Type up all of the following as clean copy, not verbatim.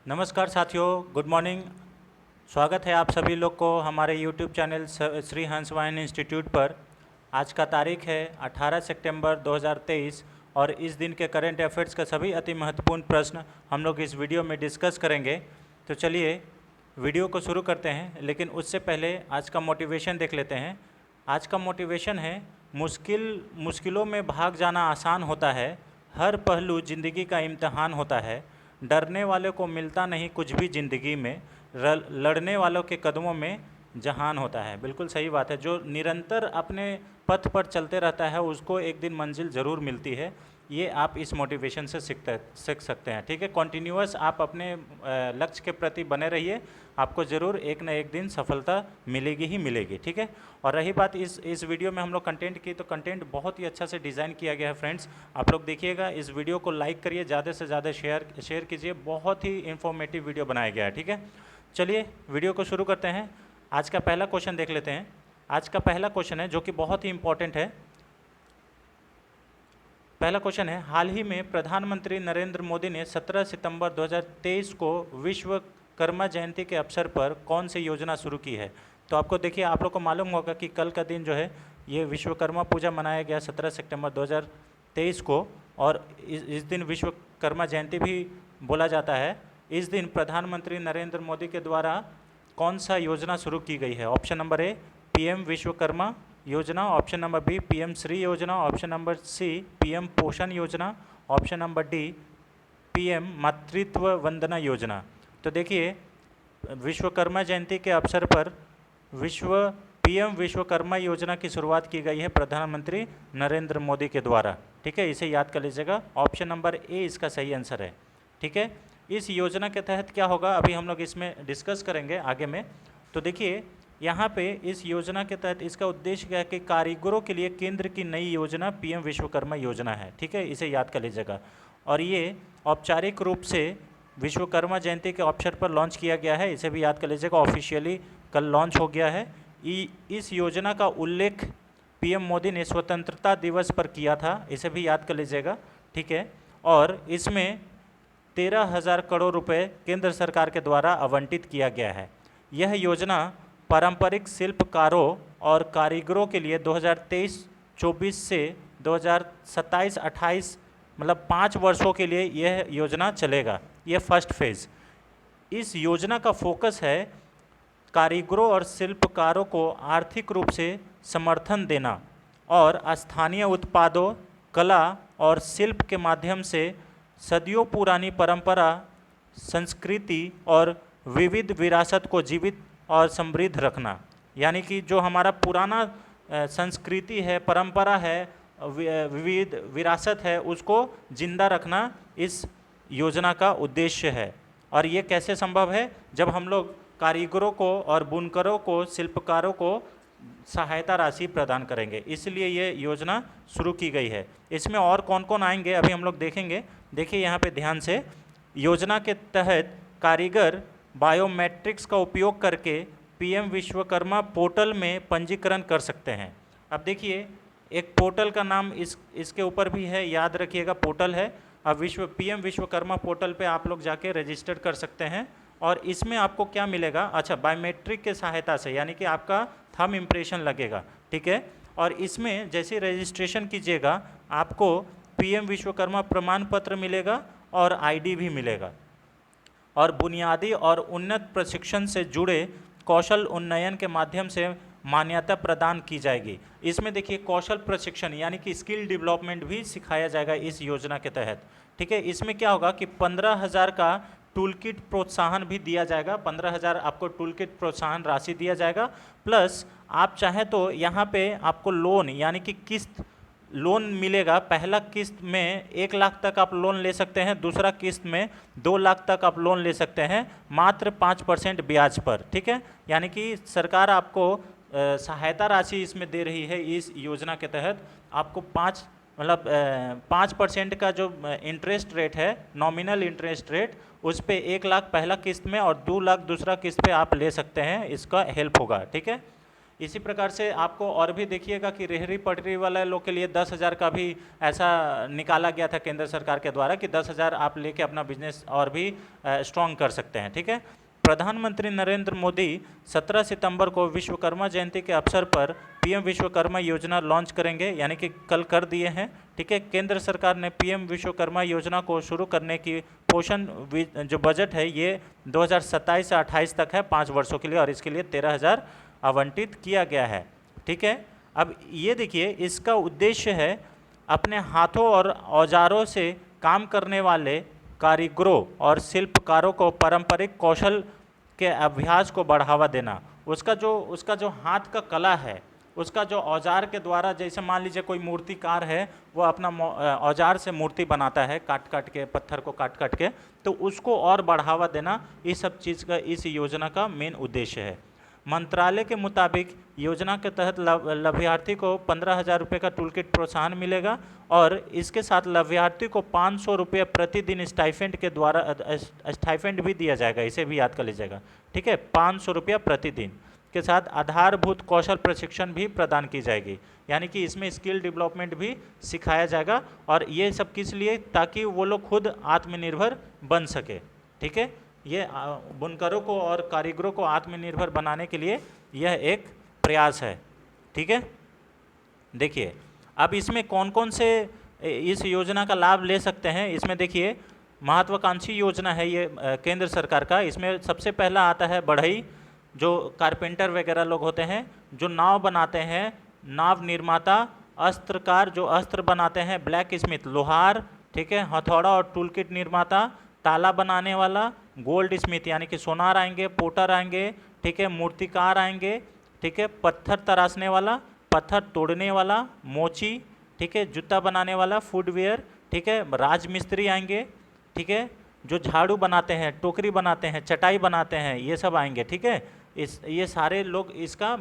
नमस्कार साथियों, good morning. स्वागत है आप सभी लोग को हमारे YouTube channel Shri Hans wine institute पर। आज का तारीख है 18 सितंबर 2023 और इस दिन के करंट अफेयर्स का सभी अति महत्वपूर्ण प्रश्न हम लोग इस वीडियो में डिस्कस करेंगे। तो चलिए वीडियो को शुरू करते हैं, लेकिन उससे पहले आज का मोटिवेशन देख लेते हैं। आज का मोटिवेशन है, मुश्किलों में भाग जाना आसान होता है, हर पहलू ज़िंदगी का इम्तहान होता है। डरने वाले को मिलता नहीं कुछ भी ज़िंदगी में, लड़ने वालों के कदमों में जहान होता है। बिल्कुल सही बात है। जो निरंतर अपने पथ पर चलते रहता है उसको एक दिन मंजिल ज़रूर मिलती है। ये आप इस मोटिवेशन से सीख सकते हैं। ठीक है, कॉन्टिन्यूअस आप अपने लक्ष्य के प्रति बने रहिए, आपको ज़रूर एक न एक दिन सफलता मिलेगी ही मिलेगी। ठीक है। और रही बात इस वीडियो में हम लोग कंटेंट की, तो कंटेंट बहुत ही अच्छा से डिज़ाइन किया गया है फ्रेंड्स। आप लोग देखिएगा, इस वीडियो को लाइक करिए, ज़्यादा से ज़्यादा शेयर कीजिए। बहुत ही इंफॉर्मेटिव वीडियो बनाया गया है। ठीक है, चलिए वीडियो को शुरू करते हैं। आज का पहला क्वेश्चन देख लेते हैं। आज का पहला क्वेश्चन है जो कि बहुत ही इंपॉर्टेंट है। पहला क्वेश्चन है, हाल ही में प्रधानमंत्री नरेंद्र मोदी ने 17 सितंबर 2023 को विश्वकर्मा जयंती के अवसर पर कौन सी योजना शुरू की है। तो आपको देखिए, आप लोग को मालूम होगा कि कल का दिन जो है ये विश्वकर्मा पूजा मनाया गया 17 सितंबर 2023 को, और इस दिन विश्वकर्मा जयंती भी बोला जाता है। इस दिन प्रधानमंत्री नरेंद्र मोदी के द्वारा कौन सा योजना शुरू की गई है। Option number A PM Vishwakarma Yojana, option number B PM Shri Yojana, option number C PM पोषण योजना, ऑप्शन नंबर डी पीएम मातृत्व वंदना योजना। तो देखिए, विश्वकर्मा जयंती के अवसर पर पीएम विश्वकर्मा योजना की शुरुआत की गई है प्रधानमंत्री नरेंद्र मोदी के द्वारा। ठीक है, इसे याद कर लीजिएगा। ऑप्शन नंबर ए इसका सही आंसर है। ठीक है, इस योजना के तहत क्या होगा अभी हम लोग इसमें डिस्कस करेंगे आगे में। तो देखिए, यहाँ पे इस योजना के तहत इसका उद्देश्य क्या है कि कारीगरों के लिए केंद्र की नई योजना पीएम विश्वकर्मा योजना है। ठीक है, इसे याद कर लीजिएगा। और ये औपचारिक रूप से विश्वकर्मा जयंती के अवसर पर लॉन्च किया गया है। इसे भी याद कर लीजिएगा, ऑफिशियली कल लॉन्च हो गया है। इस योजना का उल्लेख पीएम मोदी ने स्वतंत्रता दिवस पर किया था, इसे भी याद कर लीजिएगा। ठीक है, और इसमें 13,000 करोड़ रुपए केंद्र सरकार के द्वारा आवंटित किया गया है। यह योजना पारंपरिक शिल्पकारों और कारीगरों के लिए 2023-24 से 2027-28 मतलब 5 वर्षों के लिए यह योजना चलेगा। यह फर्स्ट फेज़। इस योजना का फोकस है कारीगरों और शिल्पकारों को आर्थिक रूप से समर्थन देना और स्थानीय उत्पादों, कला और शिल्प के माध्यम से सदियों पुरानी परंपरा, संस्कृति और विविध विरासत को जीवित और समृद्ध रखना। यानी कि जो हमारा पुराना संस्कृति है, परंपरा है, विविध विरासत है, उसको जिंदा रखना इस योजना का उद्देश्य है। और ये कैसे संभव है, जब हम लोग कारीगरों को और बुनकरों को, शिल्पकारों को सहायता राशि प्रदान करेंगे। इसलिए ये योजना शुरू की गई है। इसमें और कौन कौन आएंगे अभी हम लोग देखेंगे। देखिए यहाँ पे ध्यान से, योजना के तहत कारीगर बायोमेट्रिक्स का उपयोग करके पीएम विश्वकर्मा पोर्टल में पंजीकरण कर सकते हैं। अब देखिए, एक पोर्टल का नाम इसके ऊपर भी है, याद रखिएगा, पोर्टल है। अब पीएम विश्वकर्मा पोर्टल पे आप लोग जाके रजिस्टर कर सकते हैं। और इसमें आपको क्या मिलेगा, अच्छा, बायोमेट्रिक के सहायता से, यानी कि आपका थंब इम्प्रेशन लगेगा। ठीक है, और इसमें जैसे रजिस्ट्रेशन कीजिएगा आपको पीएम विश्वकर्मा प्रमाण पत्र मिलेगा और आईडी भी मिलेगा। और बुनियादी और उन्नत प्रशिक्षण से जुड़े कौशल उन्नयन के माध्यम से मान्यता प्रदान की जाएगी। इसमें देखिए, कौशल प्रशिक्षण यानी कि स्किल डेवलपमेंट भी सिखाया जाएगा इस योजना के तहत। ठीक है, इसमें क्या होगा कि 15,000 का टूल किट प्रोत्साहन भी दिया जाएगा। 15,000 आपको टूल किट प्रोत्साहन राशि दिया जाएगा। प्लस आप चाहें तो यहाँ पे आपको लोन यानी कि किस्त लोन मिलेगा। पहला किस्त में 1 लाख तक आप लोन ले सकते हैं, दूसरा किस्त में 2 लाख तक आप लोन ले सकते हैं, मात्र 5% ब्याज पर। ठीक है, यानी कि सरकार आपको सहायता राशि इसमें दे रही है। इस योजना के तहत आपको 5% का जो इंटरेस्ट रेट है, नॉमिनल इंटरेस्ट रेट, उस पर 1 लाख पहला किस्त में और 2 लाख दूसरा किस्त पे आप ले सकते हैं, इसका हेल्प होगा। ठीक है, इसी प्रकार से आपको और भी देखिएगा कि रेहड़ी पटरी वाले लोग के लिए 10,000 का भी ऐसा निकाला गया था केंद्र सरकार के द्वारा कि 10,000 आप लेके अपना बिजनेस और भी स्ट्रॉन्ग कर सकते हैं। ठीक है। प्रधानमंत्री नरेंद्र मोदी 17 सितंबर को विश्वकर्मा जयंती के अवसर पर पीएम विश्वकर्मा योजना लॉन्च करेंगे, यानी कि कल कर दिए हैं। ठीक है। केंद्र सरकार ने पीएम विश्वकर्मा योजना को शुरू करने की पोषण जो बजट है ये 2027 से 28 तक है, 5 वर्षों के लिए, और इसके लिए 13,000 आवंटित किया गया है। ठीक है। अब ये देखिए, इसका उद्देश्य है अपने हाथों और औजारों से काम करने वाले कारीगरों और शिल्पकारों को पारंपरिक कौशल के अभ्यास को बढ़ावा देना। उसका जो हाथ का कला है, उसका जो औजार के द्वारा, जैसे मान लीजिए कोई मूर्तिकार है, वो अपना औजार से मूर्ति बनाता है, काट काट के, पत्थर को काट काट के, तो उसको और बढ़ावा देना इस सब चीज़ का इस योजना का मेन उद्देश्य है। मंत्रालय के मुताबिक योजना के तहत लाभार्थी को 15,000 रुपये का टूलकिट प्रोत्साहन मिलेगा, और इसके साथ लाभार्थी को 500 रुपये प्रतिदिन स्टाइफेंड के द्वारा स्टाइफेंड भी दिया जाएगा, इसे भी याद कर लीजिएगा। ठीक है। 500 रुपया प्रतिदिन के साथ आधारभूत कौशल प्रशिक्षण भी प्रदान की जाएगी, यानी कि इसमें स्किल डेवलपमेंट भी सिखाया जाएगा, और ये सब किस लिए, ताकि वो लोग खुद आत्मनिर्भर बन सके। ठीक है। ये बुनकरों को और कारीगरों को आत्मनिर्भर बनाने के लिए यह एक प्रयास है। ठीक है। देखिए, अब इसमें कौन कौन से इस योजना का लाभ ले सकते हैं, इसमें देखिए महत्वाकांक्षी योजना है ये केंद्र सरकार का। इसमें सबसे पहला आता है बढ़ई, जो कारपेंटर वगैरह लोग होते हैं, जो नाव बनाते हैं, नाव निर्माता, अस्त्रकार जो अस्त्र बनाते हैं, ब्लैक स्मिथ लोहार, ठीक है, हथौड़ा और टूलकिट निर्माता, ताला बनाने वाला, गोल्ड स्मिथ यानी कि सोनार आएंगे, पोटर आएंगे, ठीक है, मूर्तिकार आएंगे, ठीक है, पत्थर तराशने वाला, पत्थर तोड़ने वाला, मोची, ठीक है, जूता बनाने वाला, फुटवेयर, ठीक है, राजमिस्त्री आएंगे, ठीक है, जो झाड़ू बनाते हैं, टोकरी बनाते हैं, चटाई बनाते हैं, ये सब आएंगे। ठीक है। ये सारे लोग इसका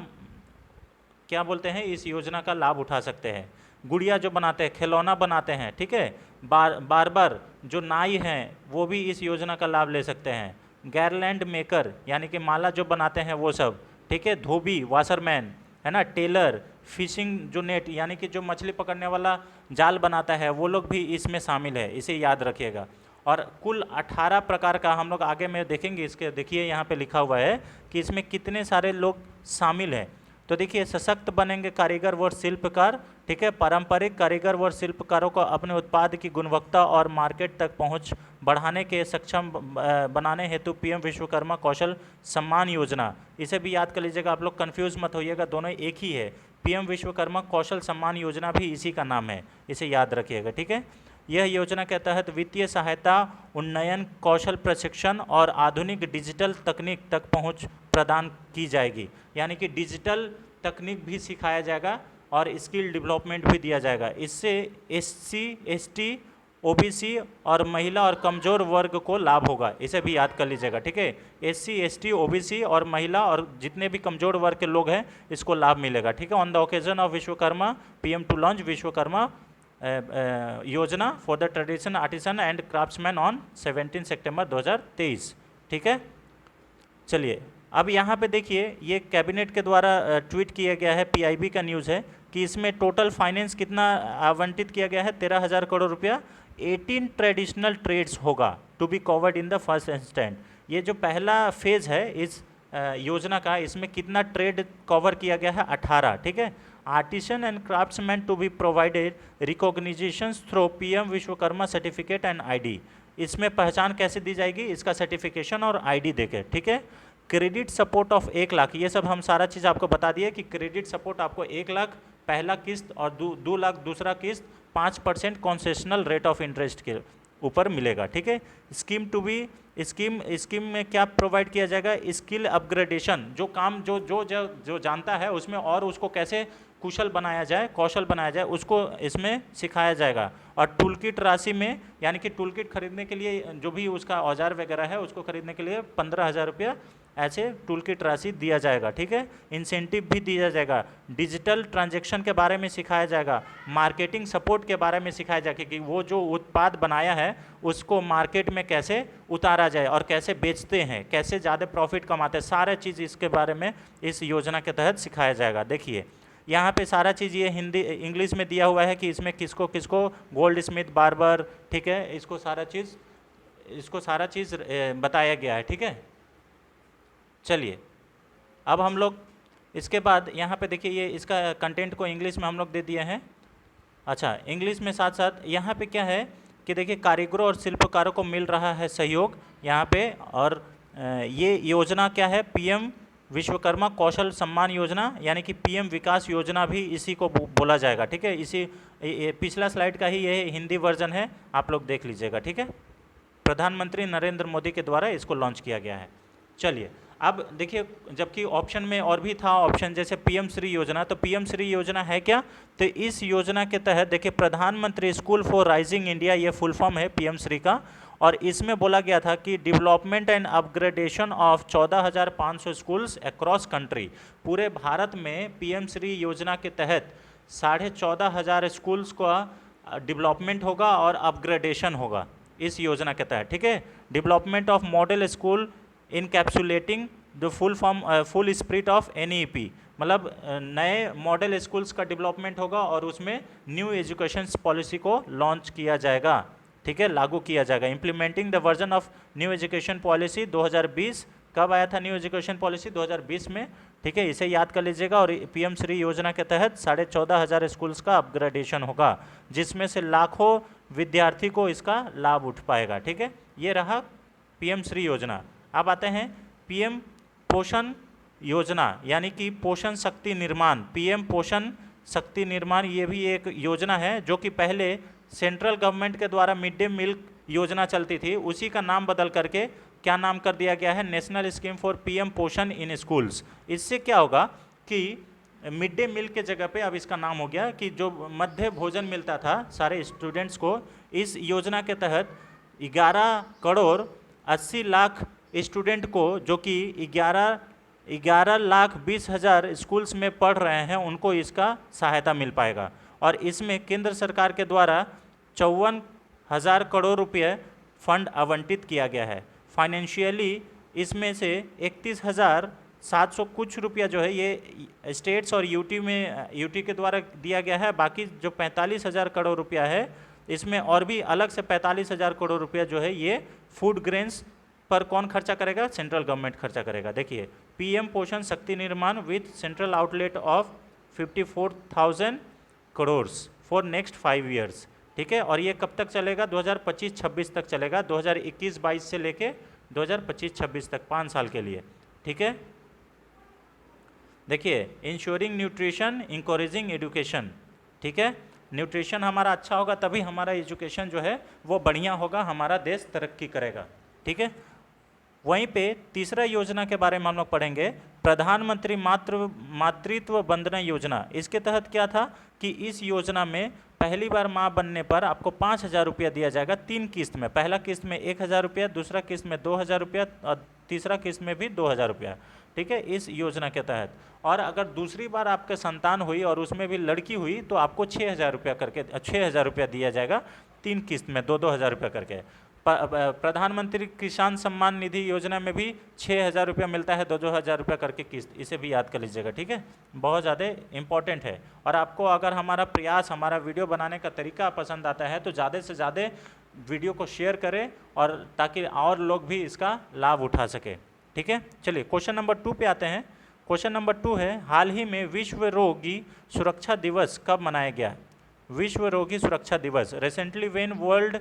क्या बोलते हैं, इस योजना का लाभ उठा सकते हैं। गुड़िया जो बनाते हैं, खिलौना बनाते हैं, ठीक है, बार्बर जो नाई हैं, वो भी इस योजना का लाभ ले सकते हैं। गैरलैंड मेकर यानी कि माला जो बनाते हैं वो सब, ठीक है, धोबी वाशरमैन है ना, टेलर, फिशिंग जो नेट यानी कि जो मछली पकड़ने वाला जाल बनाता है, वो लोग भी इसमें शामिल है, इसे याद रखिएगा। और कुल 18 प्रकार का हम लोग आगे में देखेंगे। इसके देखिए यहाँ पे लिखा हुआ है कि इसमें कितने सारे लोग शामिल हैं। तो देखिए, सशक्त बनेंगे कारीगर व शिल्पकार, ठीक है, पारंपरिक कारीगर व शिल्पकारों को अपने उत्पाद की गुणवत्ता और मार्केट तक पहुंच बढ़ाने के सक्षम बनाने हेतु पीएम विश्वकर्मा कौशल सम्मान योजना, इसे भी याद कर लीजिएगा, आप लोग कंफ्यूज मत होइएगा, दोनों एक ही है। पीएम विश्वकर्मा कौशल सम्मान योजना भी इसी का नाम है, इसे याद रखिएगा। ठीक है। यह योजना के तहत वित्तीय सहायता, उन्नयन, कौशल प्रशिक्षण और आधुनिक डिजिटल तकनीक तक पहुंच प्रदान की जाएगी, यानी कि डिजिटल तकनीक भी सिखाया जाएगा और स्किल डेवलपमेंट भी दिया जाएगा। इससे SC, ST, OBC और महिला और कमज़ोर वर्ग को लाभ होगा, इसे भी याद कर लीजिएगा। ठीक है। SC, ST, OBC और महिला और जितने भी कमज़ोर वर्ग के लोग हैं, इसको लाभ मिलेगा। ठीक है। On the occasion of Vishwakarma PM to launch Vishwakarma Yojana for the tradition artisan and craftsman on 17 सितंबर 2023। ठीक है। चलिए, अब यहाँ पे देखिए, ये कैबिनेट के द्वारा ट्वीट किया गया है, PIB का न्यूज़ है कि इसमें टोटल फाइनेंस कितना आवंटित किया गया है, 13,000 करोड़ रुपया। 18 ट्रेडिशनल ट्रेड्स होगा to be covered in the first instant. ये जो पहला फेज़ है इस योजना का, इसमें कितना ट्रेड कवर किया गया है, 18। ठीक है। Artisan and craftsman to be provided recognitions through PM Vishwakarma certificate and ID। इसमें पहचान कैसे दी जाएगी, इसका सर्टिफिकेशन और ID देके। ठीक है। क्रेडिट सपोर्ट ऑफ 1 लाख, ये सब हम सारा चीज़ आपको बता दिए कि क्रेडिट सपोर्ट आपको 1 लाख पहला किस्त और 2 लाख दूसरा किस्त, 5% कॉन्सेशनल रेट ऑफ इंटरेस्ट के ऊपर मिलेगा। ठीक है। स्कीम में क्या प्रोवाइड किया जाएगा, स्किल अपग्रेडेशन, जो काम जो जानता है उसमें और उसको कैसे कुशल बनाया जाए, कौशल बनाया जाए, उसको इसमें सिखाया जाएगा। और टूलकिट राशि में, यानी कि टूलकिट खरीदने के लिए जो भी उसका औजार वगैरह है, उसको खरीदने के लिए 15,000 रुपया ऐसे टूल किट राशि दिया जाएगा, ठीक है। इंसेंटिव भी दिया जाएगा, डिजिटल ट्रांजैक्शन के बारे में सिखाया जाएगा, मार्केटिंग सपोर्ट के बारे में सिखाया जाएगा कि वो जो उत्पाद बनाया है उसको मार्केट में कैसे उतारा जाए और कैसे बेचते हैं, कैसे ज़्यादा प्रॉफिट कमाते हैं, सारा चीज़ इसके बारे में इस योजना के तहत सिखाया जाएगा। देखिए यहाँ पे सारा चीज़ ये हिंदी इंग्लिश में दिया हुआ है कि इसमें किसको किसको गोल्ड स्मिथ बार्बर, ठीक है, इसको सारा चीज़ बताया गया है, ठीक है। चलिए अब हम लोग इसके बाद यहाँ पे देखिए ये इसका कंटेंट को इंग्लिश में हम लोग दे दिए हैं। अच्छा, इंग्लिश में साथ साथ यहाँ पे क्या है कि देखिए कारीगरों और शिल्पकारों को मिल रहा है सहयोग यहाँ पे, और ये योजना क्या है, पीएम विश्वकर्मा कौशल सम्मान योजना, यानी कि पीएम विकास योजना भी इसी को बोला जाएगा, ठीक है। इसी पिछला स्लाइड का ही ये हिंदी वर्जन है, आप लोग देख लीजिएगा, ठीक है। प्रधानमंत्री नरेंद्र मोदी के द्वारा इसको लॉन्च किया गया है। चलिए अब देखिए, जबकि ऑप्शन में और भी था ऑप्शन जैसे पीएम श्री योजना, तो पीएम श्री योजना है क्या, तो इस योजना के तहत देखिए प्रधानमंत्री स्कूल फॉर राइजिंग इंडिया, ये फुल फॉर्म है पीएम श्री का, और इसमें बोला गया था कि development and upgradation of 14,500 schools across country. पूरे भारत में पीएम श्री योजना के तहत 14,500 स्कूल्स का डेवलपमेंट होगा और अपग्रेडेशन होगा इस योजना के तहत, ठीक है। Development of model school इनकैप्सुलेटिंग the full spirit of NEP, मतलब नए मॉडल स्कूल्स का डेवलपमेंट होगा और उसमें न्यू एजुकेशन पॉलिसी को लॉन्च किया जाएगा, ठीक है, लागू किया जाएगा। Implementing the version of new education policy 2020, कब आया था न्यू एजुकेशन पॉलिसी 2020 में, ठीक है, इसे याद कर लीजिएगा। और पीएम श्री योजना के तहत 14,500 स्कूल्स का अपग्रेडेशन होगा, जिसमें से लाखों विद्यार्थी को इसका लाभ उठ पाएगा, ठीक है। ये रहा पीएम श्री योजना। अब आते हैं पीएम पोषण योजना, यानी कि पोषण शक्ति निर्माण, पीएम पोषण शक्ति निर्माण, ये भी एक योजना है जो कि पहले सेंट्रल गवर्नमेंट के द्वारा मिड डे मील योजना चलती थी, उसी का नाम बदल करके क्या नाम कर दिया गया है, नेशनल स्कीम फॉर पीएम पोषण इन स्कूल्स। इससे क्या होगा कि मिड डे मील के जगह पे अब इसका नाम हो गया कि जो मध्य भोजन मिलता था सारे स्टूडेंट्स को, इस योजना के तहत 11 करोड़ 80 लाख स्टूडेंट को, जो कि 11 लाख 20 हज़ार स्कूल्स में पढ़ रहे हैं, उनको इसका सहायता मिल पाएगा। और इसमें केंद्र सरकार के द्वारा 54,000 करोड़ रुपये फंड आवंटित किया गया है। फाइनेंशियली इसमें से 31,700 कुछ रुपया जो है ये स्टेट्स और यूटी के द्वारा दिया गया है। बाकी जो 45,000 करोड़ रुपया है, इसमें और भी अलग से 45,000 करोड़ रुपया जो है ये फूड ग्रेन्स पर कौन खर्चा करेगा, सेंट्रल गवर्नमेंट खर्चा करेगा। देखिए पीएम पोषण शक्ति निर्माण with central outlet of 54,000 crore for next 5 years, ठीक है। और ये कब तक चलेगा, 2025-26 तक चलेगा, 2021-22 से लेके 2025-26 तक, 5 साल के लिए, ठीक है। देखिए इंश्योरिंग न्यूट्रिशन इंकरेजिंग एजुकेशन, ठीक है, न्यूट्रिशन हमारा अच्छा होगा तभी हमारा एजुकेशन जो है वो बढ़िया होगा, हमारा देश तरक्की करेगा, ठीक है। वहीं पे तीसरा योजना के बारे में हम लोग पढ़ेंगे, प्रधानमंत्री मातृत्व वंदना योजना। इसके तहत क्या था कि इस योजना में पहली बार माँ बनने पर आपको 5,000 रुपया दिया जाएगा 3 किस्त में। पहला किस्त में 1,000 रुपया, दूसरा किस्त में 2,000 रुपया और तीसरा किस्त में भी 2,000 रुपया, ठीक है, इस योजना के तहत। और अगर दूसरी बार आपके संतान हुई और उसमें भी लड़की हुई तो आपको 6,000 रुपया करके 6,000 रुपया दिया जाएगा 3 किस्त में, 2-2 हज़ार रुपया करके। प्रधानमंत्री किसान सम्मान निधि योजना में भी 6,000 रुपया मिलता है, 2-2 हज़ार रुपया करके किस्त, इसे भी याद कर लीजिएगा, ठीक है, बहुत ज़्यादा इम्पॉर्टेंट है। और आपको अगर हमारा प्रयास, हमारा वीडियो बनाने का तरीका पसंद आता है तो ज़्यादा से ज़्यादा वीडियो को शेयर करें, और ताकि और लोग भी इसका लाभ उठा सके, ठीक है। चलिए क्वेश्चन नंबर 2 पे आते हैं। क्वेश्चन नंबर 2 है, हाल ही में विश्व रोगी सुरक्षा दिवस कब मनाया गया। विश्व रोगी सुरक्षा दिवस, recently when World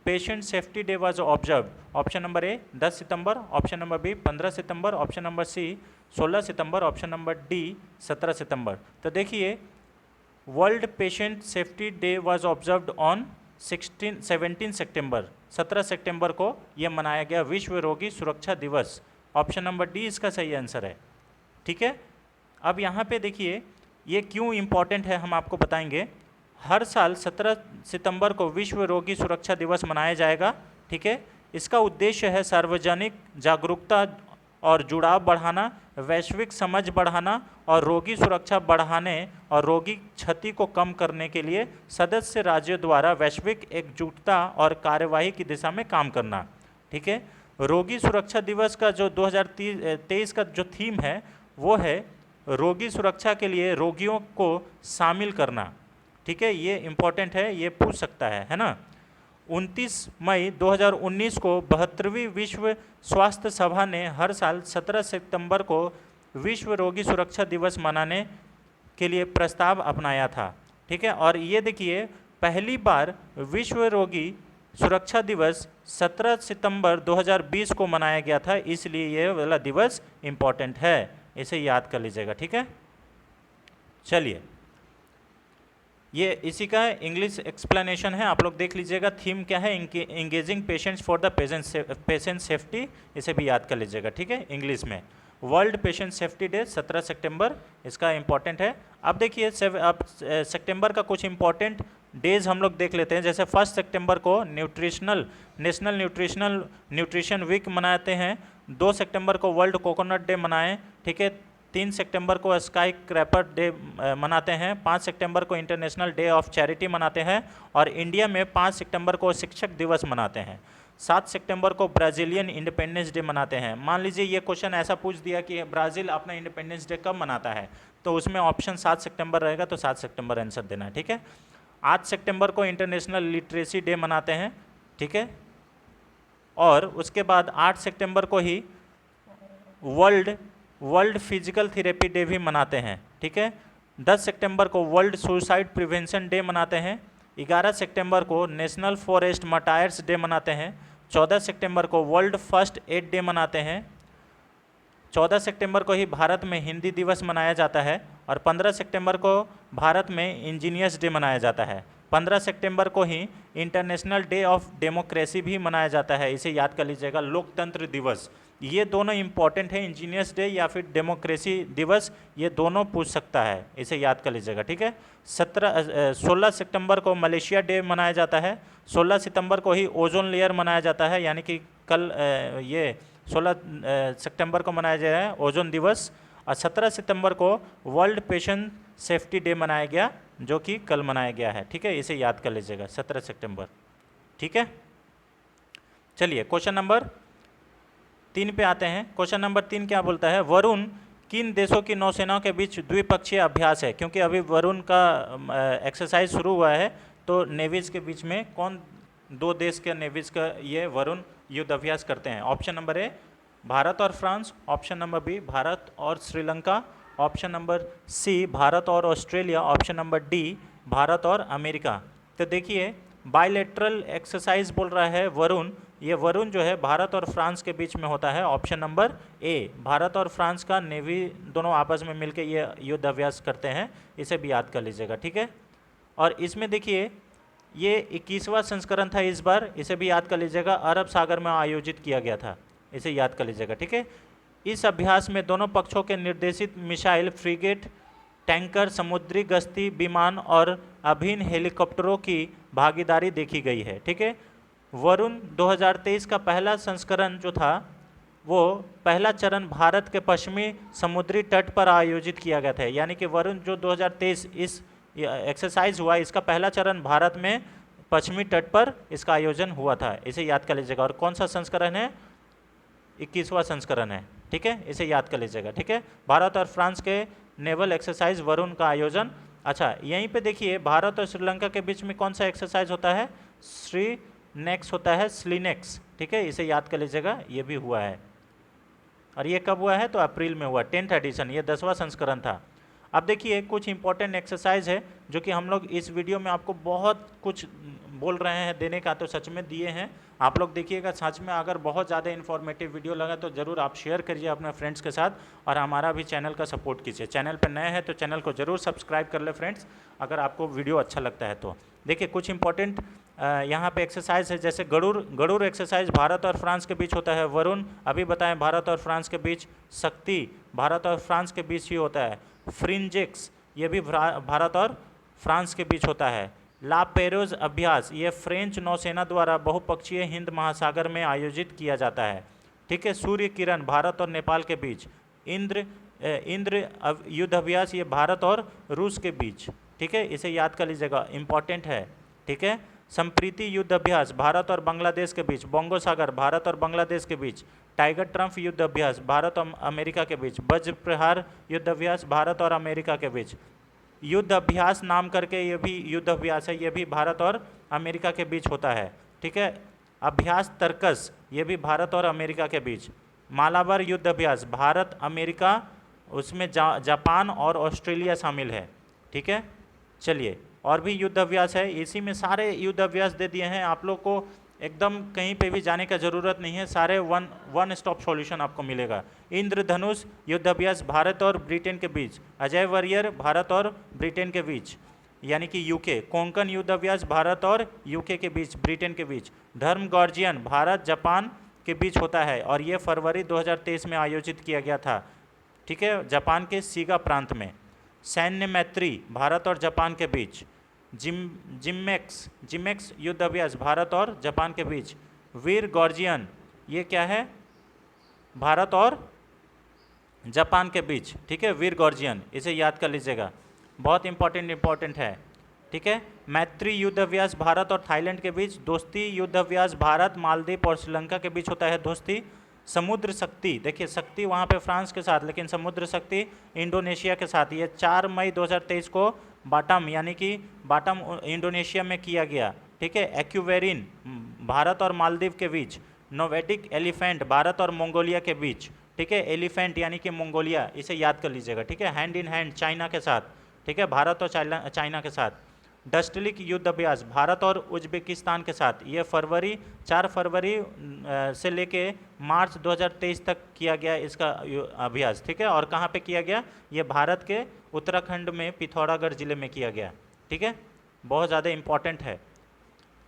Patient Safety Day was observe. Option number A 10 सितंबर, ऑप्शन नंबर बी 15 सितंबर, ऑप्शन नंबर सी 16 सितंबर, ऑप्शन नंबर डी 17 सितंबर। तो देखिए World Patient Safety Day was observed on 17 सितंबर, 17 सितंबर को यह मनाया गया विश्व रोगी सुरक्षा दिवस। ऑप्शन नंबर डी इसका सही आंसर है, ठीक है। अब यहाँ पे देखिए ये क्यों इम्पॉर्टेंट है हम आपको बताएंगे। हर साल 17 सितंबर को विश्व रोगी सुरक्षा दिवस मनाया जाएगा, ठीक है। इसका उद्देश्य है सार्वजनिक जागरूकता और जुड़ाव बढ़ाना, वैश्विक समझ बढ़ाना और रोगी सुरक्षा बढ़ाने और रोगी क्षति को कम करने के लिए सदस्य राज्यों द्वारा वैश्विक एकजुटता और कार्यवाही की दिशा में काम करना। ठीक है, रोगी सुरक्षा दिवस का जो 2023 का जो थीम है वो है रोगी सुरक्षा के लिए रोगियों को शामिल करना। ठीक है, ये इम्पोर्टेंट है, ये पूछ सकता है ना। 29 मई 2019 को 72वीं विश्व स्वास्थ्य सभा ने हर साल 17 सितंबर को विश्व रोगी सुरक्षा दिवस मनाने के लिए प्रस्ताव अपनाया था। ठीक है, और ये देखिए पहली बार विश्व रोगी सुरक्षा दिवस 17 सितंबर 2020 को मनाया गया था, इसलिए ये वाला दिवस इम्पोर्टेंट है, इसे याद कर लीजिएगा। ठीक है, चलिए ये इसी का इंग्लिश एक्सप्लेनेशन है, आप लोग देख लीजिएगा। थीम क्या है, engaging patients for the patient safety, इसे भी याद कर लीजिएगा। ठीक है, इंग्लिश में वर्ल्ड पेशेंट सेफ्टी डे 17 सितंबर इसका इम्पॉर्टेंट है। अब देखिए अब सितंबर का कुछ इम्पॉर्टेंट डेज हम लोग देख लेते हैं। जैसे 1 सितंबर को नेशनल न्यूट्रिशन वीक मनाते हैं। 2 सितंबर को वर्ल्ड कोकोनट डे मनाएं। ठीक है, 3 सितंबर को स्काई क्रैपर डे मनाते हैं। 5 सितंबर को इंटरनेशनल डे ऑफ चैरिटी मनाते हैं और इंडिया में 5 सितंबर को शिक्षक दिवस मनाते हैं। 7 सितंबर को ब्राज़ीलियन इंडिपेंडेंस डे मनाते हैं। मान लीजिए ये क्वेश्चन ऐसा पूछ दिया कि ब्राज़ील अपना इंडिपेंडेंस डे कब मनाता है, तो उसमें ऑप्शन 7 सितंबर रहेगा, तो 7 सितंबर आंसर देना है। ठीक है, 8 सितंबर को इंटरनेशनल लिटरेसी डे मनाते हैं। ठीक है, और उसके बाद 8 सितंबर को ही वर्ल्ड फिजिकल थेरेपी डे भी मनाते हैं। ठीक है, 10 सितंबर को वर्ल्ड सुसाइड प्रिवेंशन डे मनाते हैं। 11 सितंबर को नेशनल फॉरेस्ट मार्टायर्स डे मनाते हैं। 14 सितंबर को वर्ल्ड फर्स्ट एड डे मनाते हैं। 14 सितंबर को ही भारत में हिंदी दिवस मनाया जाता है और 15 सितंबर को भारत में इंजीनियर्स डे मनाया जाता है। 15 सितंबर को ही इंटरनेशनल डे ऑफ डेमोक्रेसी भी मनाया जाता है, इसे याद कर लीजिएगा, लोकतंत्र दिवस। ये दोनों इंपॉर्टेंट है, इंजीनियर्स डे या फिर डेमोक्रेसी दिवस, ये दोनों पूछ सकता है, इसे याद कर लीजिएगा। ठीक है, 16 सितंबर को मलेशिया डे मनाया जाता है। 16 सितंबर को ही ओजोन लेयर मनाया जाता है, यानी कि कल ये 16 सितंबर को मनाया गया है ओजोन दिवस। और 17 सितंबर को वर्ल्ड पेशेंट सेफ्टी डे मनाया गया, जो कि कल मनाया गया है। ठीक है, इसे याद कर लीजिएगा, 17 सितंबर। ठीक है, चलिए क्वेश्चन नंबर 3 पे आते हैं। क्वेश्चन नंबर 3 क्या बोलता है, वरुण किन देशों की नौसेनाओं के बीच द्विपक्षीय अभ्यास है। क्योंकि अभी वरुण का एक्सरसाइज शुरू हुआ है, तो नेवीज के बीच में कौन 2 देश के नेवीज का ये वरुण युद्ध अभ्यास करते हैं। ऑप्शन नंबर ए भारत और France, option number B Bharat और Sri Lanka, option number C Bharat और Australia, option number D Bharat और अमेरिका। तो देखिए बायलैटरल एक्सरसाइज बोल रहा है वरुण, ये वरुण जो है भारत और फ्रांस के बीच में होता है। ऑप्शन नंबर ए भारत और फ्रांस का नेवी दोनों आपस में मिलकर ये युद्ध अभ्यास करते हैं, इसे भी याद कर लीजिएगा। ठीक है, और इसमें देखिए ये 21वां संस्करण था इस बार, इसे भी याद कर लीजिएगा, अरब सागर में आयोजित किया गया था, इसे याद कर लीजिएगा। ठीक है, इस अभ्यास में दोनों पक्षों के निर्देशित मिसाइल, फ्रिगेट, टैंकर, समुद्री गश्ती विमान और अभिन्न हेलीकॉप्टरों की भागीदारी देखी गई है। ठीक है, वरुण 2023 का पहला संस्करण जो था वो पहला चरण भारत के पश्चिमी समुद्री तट पर आयोजित किया गया था। यानी कि वरुण जो 2023 इस एक्सरसाइज हुआ, इसका पहला चरण भारत में पश्चिमी तट पर इसका आयोजन हुआ था, इसे याद कर लीजिएगा। और कौन सा संस्करण है, 21वां संस्करण है। ठीक है, इसे याद कर लीजिएगा। ठीक है, भारत और फ्रांस के नेवल एक्सरसाइज वरुण का आयोजन। अच्छा, यहीं पे देखिए भारत और श्रीलंका के बीच में कौन सा एक्सरसाइज होता है, श्रीनेक्स होता है, स्लीनेक्स। ठीक है, इसे याद कर लीजिएगा, ये भी हुआ है। और ये कब हुआ है, तो अप्रैल में हुआ, 10th एडिशन, ये 10वां संस्करण था। अब देखिए कुछ इंपॉर्टेंट एक्सरसाइज है जो कि हम लोग इस वीडियो में आपको बहुत कुछ बोल रहे हैं देने का, तो सच में दिए हैं। आप लोग देखिएगा, सच में अगर बहुत ज़्यादा इन्फॉर्मेटिव वीडियो लगा तो ज़रूर आप शेयर करिए अपने फ्रेंड्स के साथ, और हमारा भी चैनल का सपोर्ट कीजिए। चैनल पर नए हैं तो चैनल को ज़रूर सब्सक्राइब कर ले फ्रेंड्स, अगर आपको वीडियो अच्छा लगता है तो। देखिए कुछ इंपॉर्टेंट यहाँ पे एक्सरसाइज है, जैसे गरुड़ एक्सरसाइज भारत और फ्रांस के बीच होता है। वरुण अभी बताएं भारत और फ्रांस के बीच। शक्ति भारत और फ्रांस के बीच ही होता है। फ्रिंजेक्स ये भी भारत और फ्रांस के बीच होता है। ला पेरोज अभ्यास ये फ्रेंच नौसेना द्वारा बहुपक्षीय हिंद महासागर में आयोजित किया जाता है। ठीक है। सूर्य किरण भारत और नेपाल के बीच। इंद्र युद्ध अभ्यास ये भारत और रूस के बीच, ठीक है, इसे याद कर लीजिएगा, इंपॉर्टेंट है, ठीक है। संप्रीति युद्ध अभ्यास भारत और बांग्लादेश के बीच। बोंगो सागर भारत और बांग्लादेश के बीच। टाइगर ट्रम्प युद्ध अभ्यास भारत और अमेरिका के बीच। वज्र प्रहार युद्ध अभ्यास भारत और अमेरिका के बीच। युद्ध अभ्यास नाम करके ये भी युद्ध अभ्यास है, ये भी भारत और अमेरिका के बीच होता है, ठीक है। अभ्यास तर्कस ये भी भारत और अमेरिका के बीच। मालाबार युद्ध अभ्यास भारत अमेरिका, उसमें जापान और ऑस्ट्रेलिया शामिल है, ठीक है। चलिए, और भी युद्ध अभ्यास है, इसी में सारे युद्ध अभ्यास दे दिए हैं आप लोग को, एकदम कहीं पे भी जाने का ज़रूरत नहीं है, सारे वन स्टॉप सॉल्यूशन आपको मिलेगा। इंद्रधनुष युद्ध अभ्यास भारत और ब्रिटेन के बीच। अजय वॉरियर भारत और ब्रिटेन के बीच, यानी कि यूके। कोंकण युद्ध अभ्यास भारत और यूके के बीच, ब्रिटेन के बीच। धर्म गार्जियन भारत जापान के बीच होता है और ये फरवरी 2023 में आयोजित किया गया था, ठीक है, जापान के सीगा प्रांत में। सैन्य मैत्री भारत और जापान के बीच। जिमेक्स युद्ध अभ्यास भारत और जापान के बीच। वीर गॉर्जियन ये क्या है, भारत और जापान के बीच, ठीक है, वीर गॉर्जियन, इसे याद कर लीजिएगा, बहुत इंपॉर्टेंट है, ठीक है। मैत्री युद्ध अभ्यास भारत और थाईलैंड के बीच। दोस्ती युद्ध अभ्यास भारत, मालदीव और श्रीलंका के बीच होता है दोस्ती। समुद्र शक्ति, देखिए शक्ति वहाँ पे फ्रांस के साथ, लेकिन समुद्र शक्ति इंडोनेशिया के साथ। ये 4 मई 2023 को बाटम, यानी कि बाटम इंडोनेशिया में किया गया, ठीक है। एक्यूवेरिन भारत और मालदीव के बीच। नोवेटिक एलिफेंट भारत और मंगोलिया के बीच, ठीक है, एलिफेंट यानी कि मंगोलिया, इसे याद कर लीजिएगा, ठीक है। हैंड इन हैंड चाइना के साथ, ठीक है, भारत और चाइना के साथ। डस्टलिक युद्ध अभ्यास भारत और उज्बेकिस्तान के साथ, ये 4 फरवरी से लेके मार्च 2023 तक किया गया इसका अभ्यास, ठीक है। और कहाँ पे किया गया, ये भारत के उत्तराखंड में पिथौरागढ़ जिले में किया गया, ठीक है, बहुत ज़्यादा इंपॉर्टेंट है।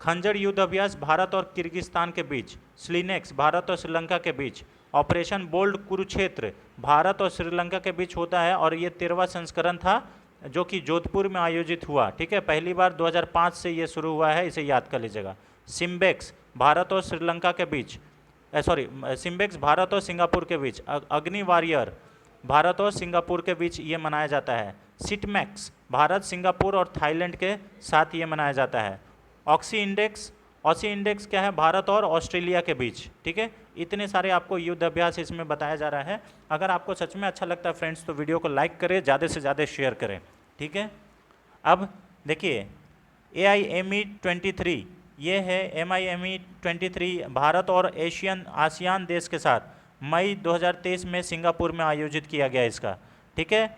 खंजर युद्ध अभ्यास भारत और किर्गिस्तान के बीच। स्लिनेक्स भारत और श्रीलंका के बीच। ऑपरेशन बोल्ड कुरुक्षेत्र भारत और श्रीलंका के बीच होता है और ये 13वां संस्करण था जो कि जोधपुर में आयोजित हुआ, ठीक है, पहली बार 2005 से ये शुरू हुआ है, इसे याद कर लीजिएगा। सिम्बेक्स भारत और श्रीलंका के बीच, सिम्बेक्स भारत और सिंगापुर के बीच। अग्नि वॉरियर भारत और सिंगापुर के बीच ये मनाया जाता है। सिटमैक्स भारत, सिंगापुर और थाईलैंड के साथ ये मनाया जाता है। ऑक्सी इंडेक्स क्या है, भारत और ऑस्ट्रेलिया के बीच, ठीक है। इतने सारे आपको युद्ध अभ्यास इसमें बताया जा रहा है। अगर आपको सच में अच्छा लगता है फ्रेंड्स तो वीडियो को लाइक करें, ज़्यादा से ज़्यादा शेयर करें, ठीक है। अब देखिए AIME 23, ये है MIME 23 भारत और आसियान देश के साथ मई 2023 में सिंगापुर में आयोजित किया गया इसका, ठीक है।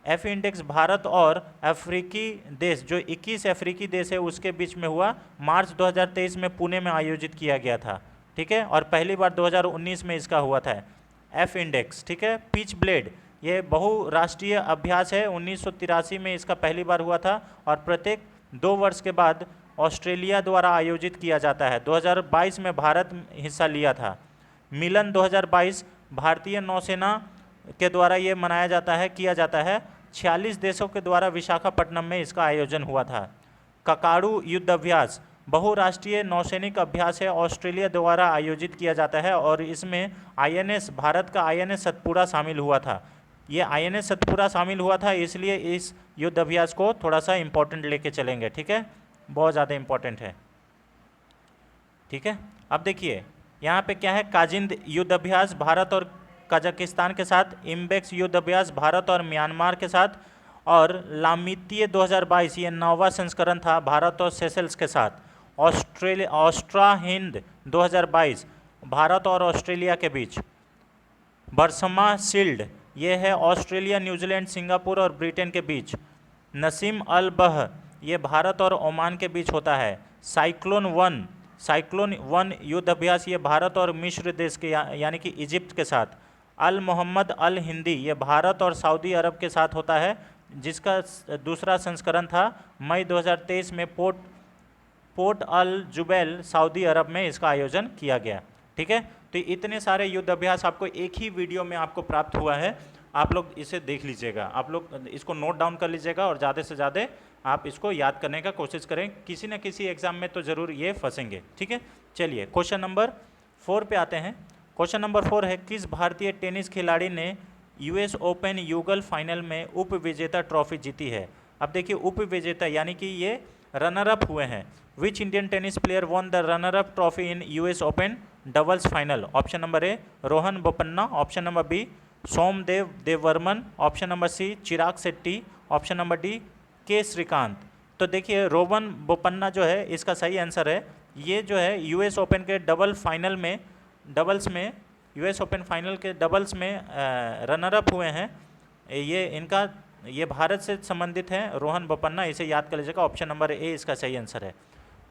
एफी इंडेक्स भारत और अफ्रीकी देश, जो 21 अफ्रीकी देश है उसके बीच में हुआ, मार्च 2023 में पुणे में आयोजित किया गया था, ठीक है, और पहली बार 2019 में इसका हुआ था एफ इंडेक्स, ठीक है। पिच ब्लेड ये बहुराष्ट्रीय अभ्यास है, 1983 में इसका पहली बार हुआ था और प्रत्येक 2 वर्ष के बाद ऑस्ट्रेलिया द्वारा आयोजित किया जाता है। 2022 में भारत हिस्सा लिया था। मिलन 2022 भारतीय नौसेना के द्वारा ये मनाया जाता है, किया जाता है। 46 देशों के द्वारा विशाखापट्टनम में इसका आयोजन हुआ था। ककाड़ू युद्ध अभ्यास बहुराष्ट्रीय नौसैनिक अभ्यास है, ऑस्ट्रेलिया द्वारा आयोजित किया जाता है और इसमें भारत का INS सतपुड़ा शामिल हुआ था। ये INS सतपुड़ा शामिल हुआ था, इसलिए इस युद्ध अभ्यास को थोड़ा सा इम्पोर्टेंट लेके चलेंगे, ठीक है, बहुत ज़्यादा इम्पोर्टेंट है, ठीक है। अब देखिए यहाँ पे क्या है, काजिंद युद्ध अभ्यास भारत और कजाकिस्तान के साथ। इम्बेक्स युद्ध अभ्यास भारत और म्यांमार के साथ। और लामितीय 2022 ये 9वां संस्करण था, भारत और सेशल्स के साथ। ऑस्ट्रा हिंद 2022 भारत और ऑस्ट्रेलिया के बीच। बरसमा शील्ड ये है युद्ध न्यूजीलैंड, सिंगापुर और ब्रिटेन के बीच। नसीम अल बह ये भारत और ओमान के बीच होता है। साइक्लोन वन युद्ध अभ्यास ये भारत और मिस्र देश के यानी कि इजिप्ट के साथ। अल मोहम्मद अल हिंदी ये भारत और सऊदी अरब के साथ होता है, जिसका दूसरा संस्करण था मई 2023 में पोर्ट अल जुबैल सऊदी अरब में इसका आयोजन किया गया, ठीक है। तो इतने सारे युद्ध अभ्यास आपको एक ही वीडियो में आपको प्राप्त हुआ है, आप लोग इसे देख लीजिएगा, आप लोग इसको नोट डाउन कर लीजिएगा और ज़्यादा से ज़्यादा आप इसको याद करने का कोशिश करें, किसी न किसी एग्जाम में तो ज़रूर ये फंसेंगे, ठीक है। चलिए क्वेश्चन नंबर 4 पे आते हैं। क्वेश्चन नंबर 4 है, किस भारतीय टेनिस खिलाड़ी ने यूएस ओपन युगल फाइनल में उप विजेता ट्रॉफी जीती है? अब देखिए उप विजेता यानी कि ये रनर अप हुए हैं। Which Indian tennis player won the runner up trophy in US Open doubles final? Option number A Rohan Bopanna, option number B Somdev Devvarman, option number C Chirag Shetty, option number D K Srikanth. तो देखिए रोहन बोपन्ना जो है इसका सही आंसर है। ये जो है यूएस ओपन के डबल्स में यूएस ओपन फाइनल के डबल्स में रनर अप हुए हैं। ये भारत से संबंधित हैं रोहन बोपन्ना, इसे याद कर लीजिएगा। ऑप्शन नंबर ए इसका सही आंसर है।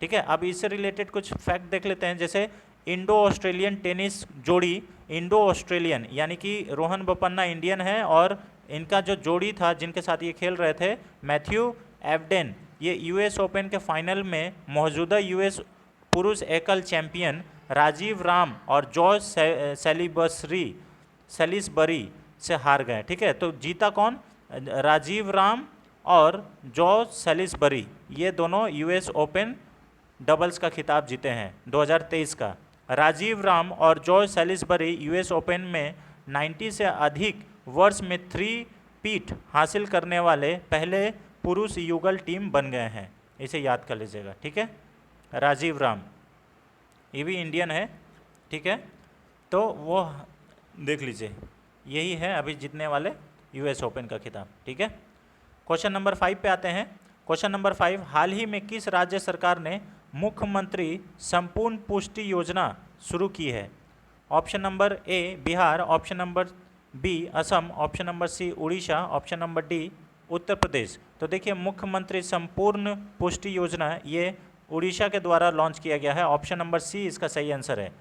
ठीक है, अब इससे रिलेटेड कुछ फैक्ट देख लेते हैं। जैसे इंडो ऑस्ट्रेलियन टेनिस जोड़ी, इंडो ऑस्ट्रेलियन यानी कि रोहन बोपन्ना इंडियन है और इनका जो जोड़ी था जिनके साथ ये खेल रहे थे मैथ्यू एवडेन, ये यूएस ओपन के फाइनल में मौजूदा यूएस पुरुष एकल चैंपियन राजीव राम और जॉर्ज सैलिसबरी से हार गए। ठीक है, तो जीता कौन? राजीव राम और जॉर्ज सैलिसबरी, ये दोनों यूएस ओपन डबल्स का खिताब जीते हैं 2023 का। राजीव राम और जॉर्ज सैलिसबरी यूएस ओपन में 90 से अधिक वर्ष में 3 पीठ हासिल करने वाले पहले पुरुष युगल टीम बन गए हैं, इसे याद कर लीजिएगा। ठीक है, राजीव राम ये भी इंडियन है। ठीक है, तो वो देख लीजिए, यही है अभी जीतने वाले यूएस ओपन का खिताब। ठीक है, क्वेश्चन नंबर 5 पे आते हैं। क्वेश्चन नंबर 5, हाल ही में किस राज्य सरकार ने मुख्यमंत्री संपूर्ण पुष्टि योजना शुरू की है? Option number A Bihar, option number B Assam, option number C Orissa, option number D Uttar Pradesh. तो देखिए मुख्यमंत्री संपूर्ण पुष्टि योजना ये उड़ीसा के द्वारा लॉन्च किया गया है। ऑप्शन नंबर सी इसका सही आंसर है।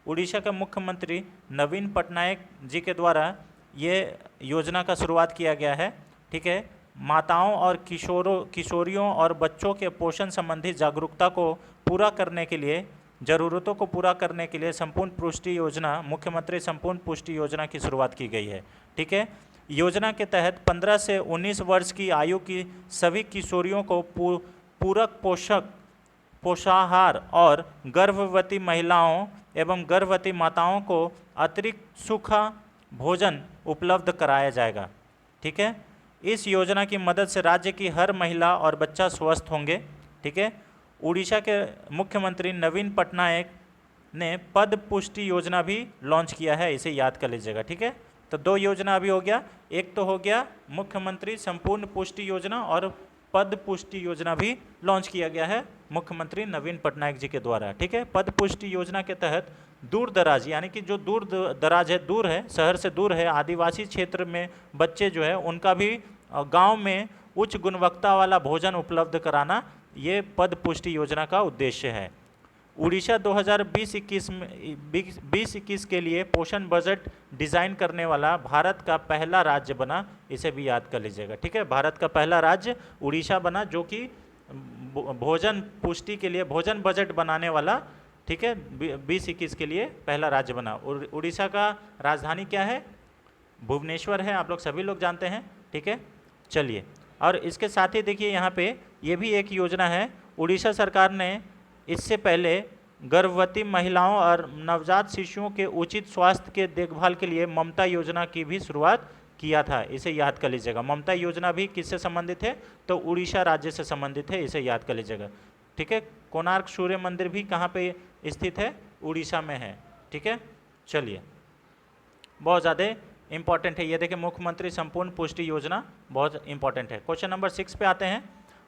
उड़ीसा के मुख्यमंत्री नवीन पटनायक जी के द्वारा ये योजना का शुरुआत किया गया है। ठीक है, माताओं और किशोरियों और बच्चों के पोषण संबंधी जागरूकता को पूरा करने के लिए, ज़रूरतों को पूरा करने के लिए संपूर्ण पुष्टि योजना, मुख्यमंत्री संपूर्ण पुष्टि योजना की शुरुआत की गई है। ठीक है, योजना के तहत 15 से 19 वर्ष की आयु की सभी किशोरियों को पूरक पोषाहार और गर्भवती महिलाओं एवं गर्भवती माताओं को अतिरिक्त सूखा भोजन उपलब्ध कराया जाएगा। ठीक है, इस योजना की मदद से राज्य की हर महिला और बच्चा स्वस्थ होंगे। ठीक है, उड़ीसा के मुख्यमंत्री नवीन पटनायक ने पद पुष्टि योजना भी लॉन्च किया है, इसे याद कर लीजिएगा। ठीक है, तो 2 योजना अभी हो गया, एक तो हो गया मुख्यमंत्री संपूर्ण पुष्टि योजना और पद पुष्टि योजना भी लॉन्च किया गया है मुख्यमंत्री नवीन पटनायक जी के द्वारा। ठीक है, पद पुष्टि योजना के तहत दूर दराज यानी कि जो दूर दराज है, दूर है, शहर से दूर है, आदिवासी क्षेत्र में बच्चे जो है उनका भी गांव में उच्च गुणवत्ता वाला भोजन उपलब्ध कराना ये पद पुष्टि योजना का उद्देश्य है। उड़ीसा 2020-21 के लिए पोषण बजट डिज़ाइन करने वाला भारत का पहला राज्य बना, इसे भी याद कर लीजिएगा। ठीक है, भारत का पहला राज्य उड़ीसा बना जो कि भोजन पुष्टि के लिए भोजन बजट बनाने वाला, ठीक है, 2021 के लिए पहला राज्य बना। उड़ीसा का राजधानी क्या है? भुवनेश्वर है, आप लोग सभी लोग जानते हैं। ठीक है, चलिए, और इसके साथ ही देखिए यहाँ पे ये भी एक योजना है। उड़ीसा सरकार ने इससे पहले गर्भवती महिलाओं और नवजात शिशुओं के उचित स्वास्थ्य के देखभाल के लिए ममता योजना की भी शुरुआत किया था, इसे याद कर लीजिएगा। ममता योजना भी किससे संबंधित है? तो उड़ीसा राज्य से संबंधित है, इसे याद कर लीजिएगा। ठीक है, कोणार्क सूर्य मंदिर भी कहाँ पे स्थित है? उड़ीसा में है। ठीक है, चलिए, बहुत ज़्यादा इंपॉर्टेंट है ये। देखिए मुख्यमंत्री संपूर्ण पुष्टि योजना बहुत इंपॉर्टेंट है। क्वेश्चन नंबर 6 पे आते हैं।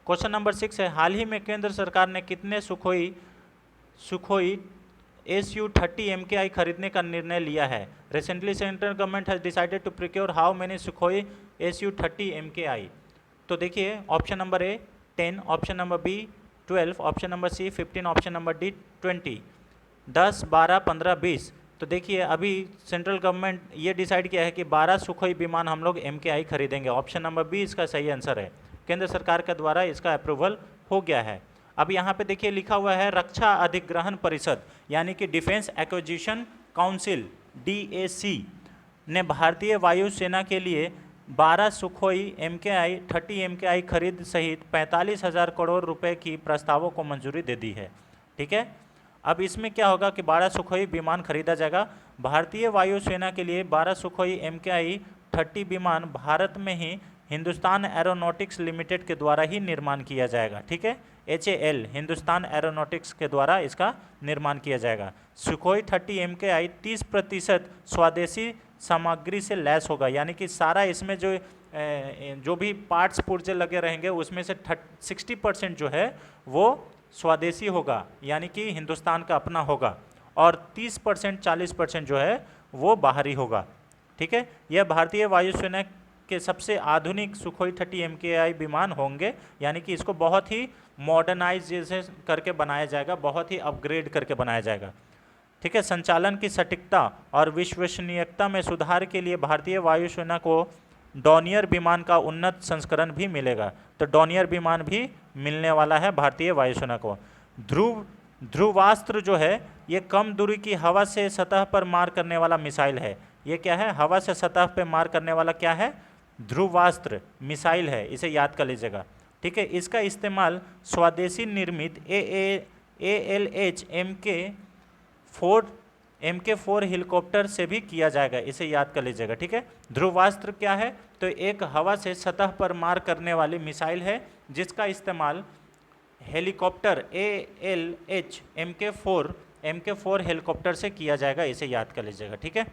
क्वेश्चन नंबर 6 है, हाल ही में केंद्र सरकार ने कितने सुखोई Su-30 MKI खरीदने का निर्णय लिया है? Recently central government has decided to procure how many Sukhoi Su-30 MKI? तो देखिए option number A 10, option number B 12, option number C 15, option number D 20। 10, 12, 15, 20। तो देखिए अभी सेंट्रल गवर्नमेंट ये डिसाइड किया है कि 12 सुखोई विमान हम लोग MKI खरीदेंगे। ऑप्शन नंबर बी इसका सही आंसर है। केंद्र सरकार के द्वारा इसका अप्रूवल हो गया है। अब यहाँ पे देखिए लिखा हुआ है रक्षा अधिग्रहण परिषद यानी कि डिफेंस एक्विजिशन काउंसिल DAC ने भारतीय वायुसेना के लिए 12 सुखोई MKI 30 MKI खरीद सहित 45,000 करोड़ रुपए की प्रस्तावों को मंजूरी दे दी है। ठीक है, अब इसमें क्या होगा कि 12 सुखोई विमान खरीदा जाएगा। भारतीय वायुसेना के लिए 12 सुखोई MKI-30 विमान भारत में ही हिंदुस्तान एरोनॉटिक्स लिमिटेड के द्वारा ही निर्माण किया जाएगा। ठीक है, HAL हिंदुस्तान एरोनॉटिक्स के द्वारा इसका निर्माण किया जाएगा। सुखोई 30 MKI 30% स्वदेशी सामग्री से लैस होगा, यानी कि सारा इसमें जो भी पार्ट्स पुर्जे लगे रहेंगे उसमें से 60% जो है वो स्वदेशी होगा, यानी कि हिंदुस्तान का अपना होगा, और 30% 40% जो है वो बाहरी होगा। ठीक है, यह भारतीय वायुसेना के सबसे आधुनिक सुखोई 30 MKI विमान होंगे, यानी कि इसको बहुत ही मॉडर्नाइजेशन करके बनाया जाएगा, बहुत ही अपग्रेड करके बनाया जाएगा। ठीक है, संचालन की सटीकता और विश्वसनीयता में सुधार के लिए भारतीय वायुसेना को डॉनियर विमान का उन्नत संस्करण भी मिलेगा। तो डॉनियर विमान भी मिलने वाला है भारतीय वायुसेना को। ध्रुवास्त्र जो है ये कम दूरी की हवा से सतह पर मार करने वाला मिसाइल है। ये क्या है? हवा से सतह पर मार करने वाला क्या है? ध्रुवास्त्र मिसाइल है, इसे याद कर लीजिएगा। ठीक है, इसका इस्तेमाल स्वदेशी निर्मित ALH MK4 हेलीकॉप्टर से भी किया जाएगा, इसे याद कर लीजिएगा। ठीक है, ध्रुवास्त्र क्या है? तो एक हवा से सतह पर मार करने वाली मिसाइल है जिसका इस्तेमाल हेलीकॉप्टर ALH MK4 हेलीकॉप्टर से किया जाएगा, इसे याद कर लीजिएगा। ठीक है,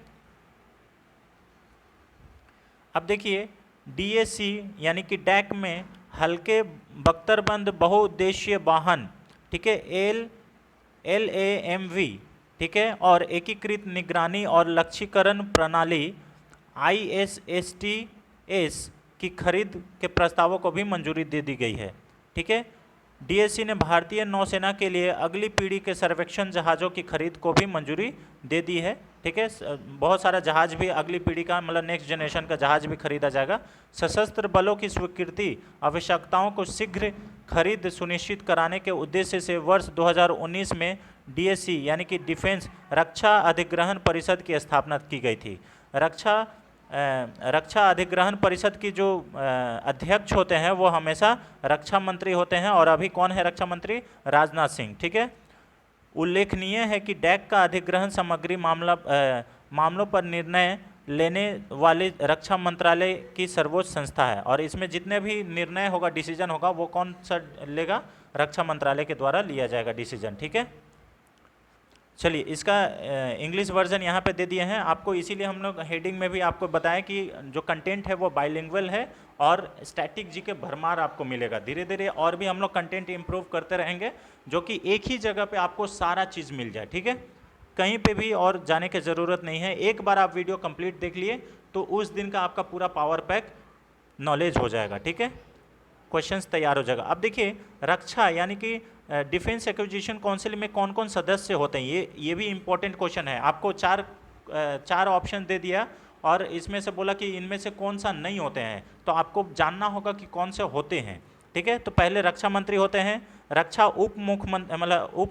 अब देखिए DAC यानी कि डैक में हल्के बख्तरबंद बहुउद्देशीय वाहन, ठीक है, LAMV, ठीक है, और एकीकृत निगरानी और लक्ष्यीकरण प्रणाली ISSTS की खरीद के प्रस्तावों को भी मंजूरी दे दी गई है। ठीक है, DAC ने भारतीय नौसेना के लिए अगली पीढ़ी के सर्वेक्षण जहाज़ों की खरीद को भी मंजूरी दे दी है। ठीक है, बहुत सारा जहाज़ भी अगली पीढ़ी का, मतलब नेक्स्ट जनरेशन का जहाज़ भी खरीदा जाएगा। सशस्त्र बलों की स्वीकृति आवश्यकताओं को शीघ्र खरीद सुनिश्चित कराने के उद्देश्य से वर्ष 2019 में DAC यानी कि डिफेंस रक्षा अधिग्रहण परिषद की स्थापना की गई थी। रक्षा अधिग्रहण परिषद की जो अध्यक्ष होते हैं वो हमेशा रक्षा मंत्री होते हैं, और अभी कौन है रक्षा मंत्री? राजनाथ सिंह। ठीक है, उल्लेखनीय है कि डैक का अधिग्रहण सामग्री मामलों पर निर्णय लेने वाली रक्षा मंत्रालय की सर्वोच्च संस्था है, और इसमें जितने भी निर्णय होगा, डिसीजन होगा, वो कौन सा लेगा? रक्षा मंत्रालय के द्वारा लिया जाएगा डिसीजन। ठीक है, चलिए इसका इंग्लिश वर्जन यहाँ पे दे दिए हैं आपको, इसीलिए हम लोग हेडिंग में भी आपको बताएं कि जो कंटेंट है वो बाइलिंगुअल है और स्टैटिक जी के भरमार आपको मिलेगा। धीरे धीरे और भी हम लोग कंटेंट इंप्रूव करते रहेंगे, जो कि एक ही जगह पे आपको सारा चीज़ मिल जाए। ठीक है, कहीं पे भी और जाने की ज़रूरत नहीं है। एक बार आप वीडियो कंप्लीट देख लिए तो उस दिन का आपका पूरा पावर पैक नॉलेज हो जाएगा। ठीक है, क्वेश्चंस तैयार हो जाएगा। अब देखिए रक्षा यानी कि डिफेंस एक्विजिशन काउंसिल में कौन कौन सदस्य होते हैं, ये भी इंपॉर्टेंट क्वेश्चन है। आपको चार ऑप्शन दे दिया और इसमें से बोला कि इनमें से कौन सा नहीं होते हैं, तो आपको जानना होगा कि कौन से होते हैं। ठीक है, तो पहले रक्षा मंत्री होते हैं, रक्षा उप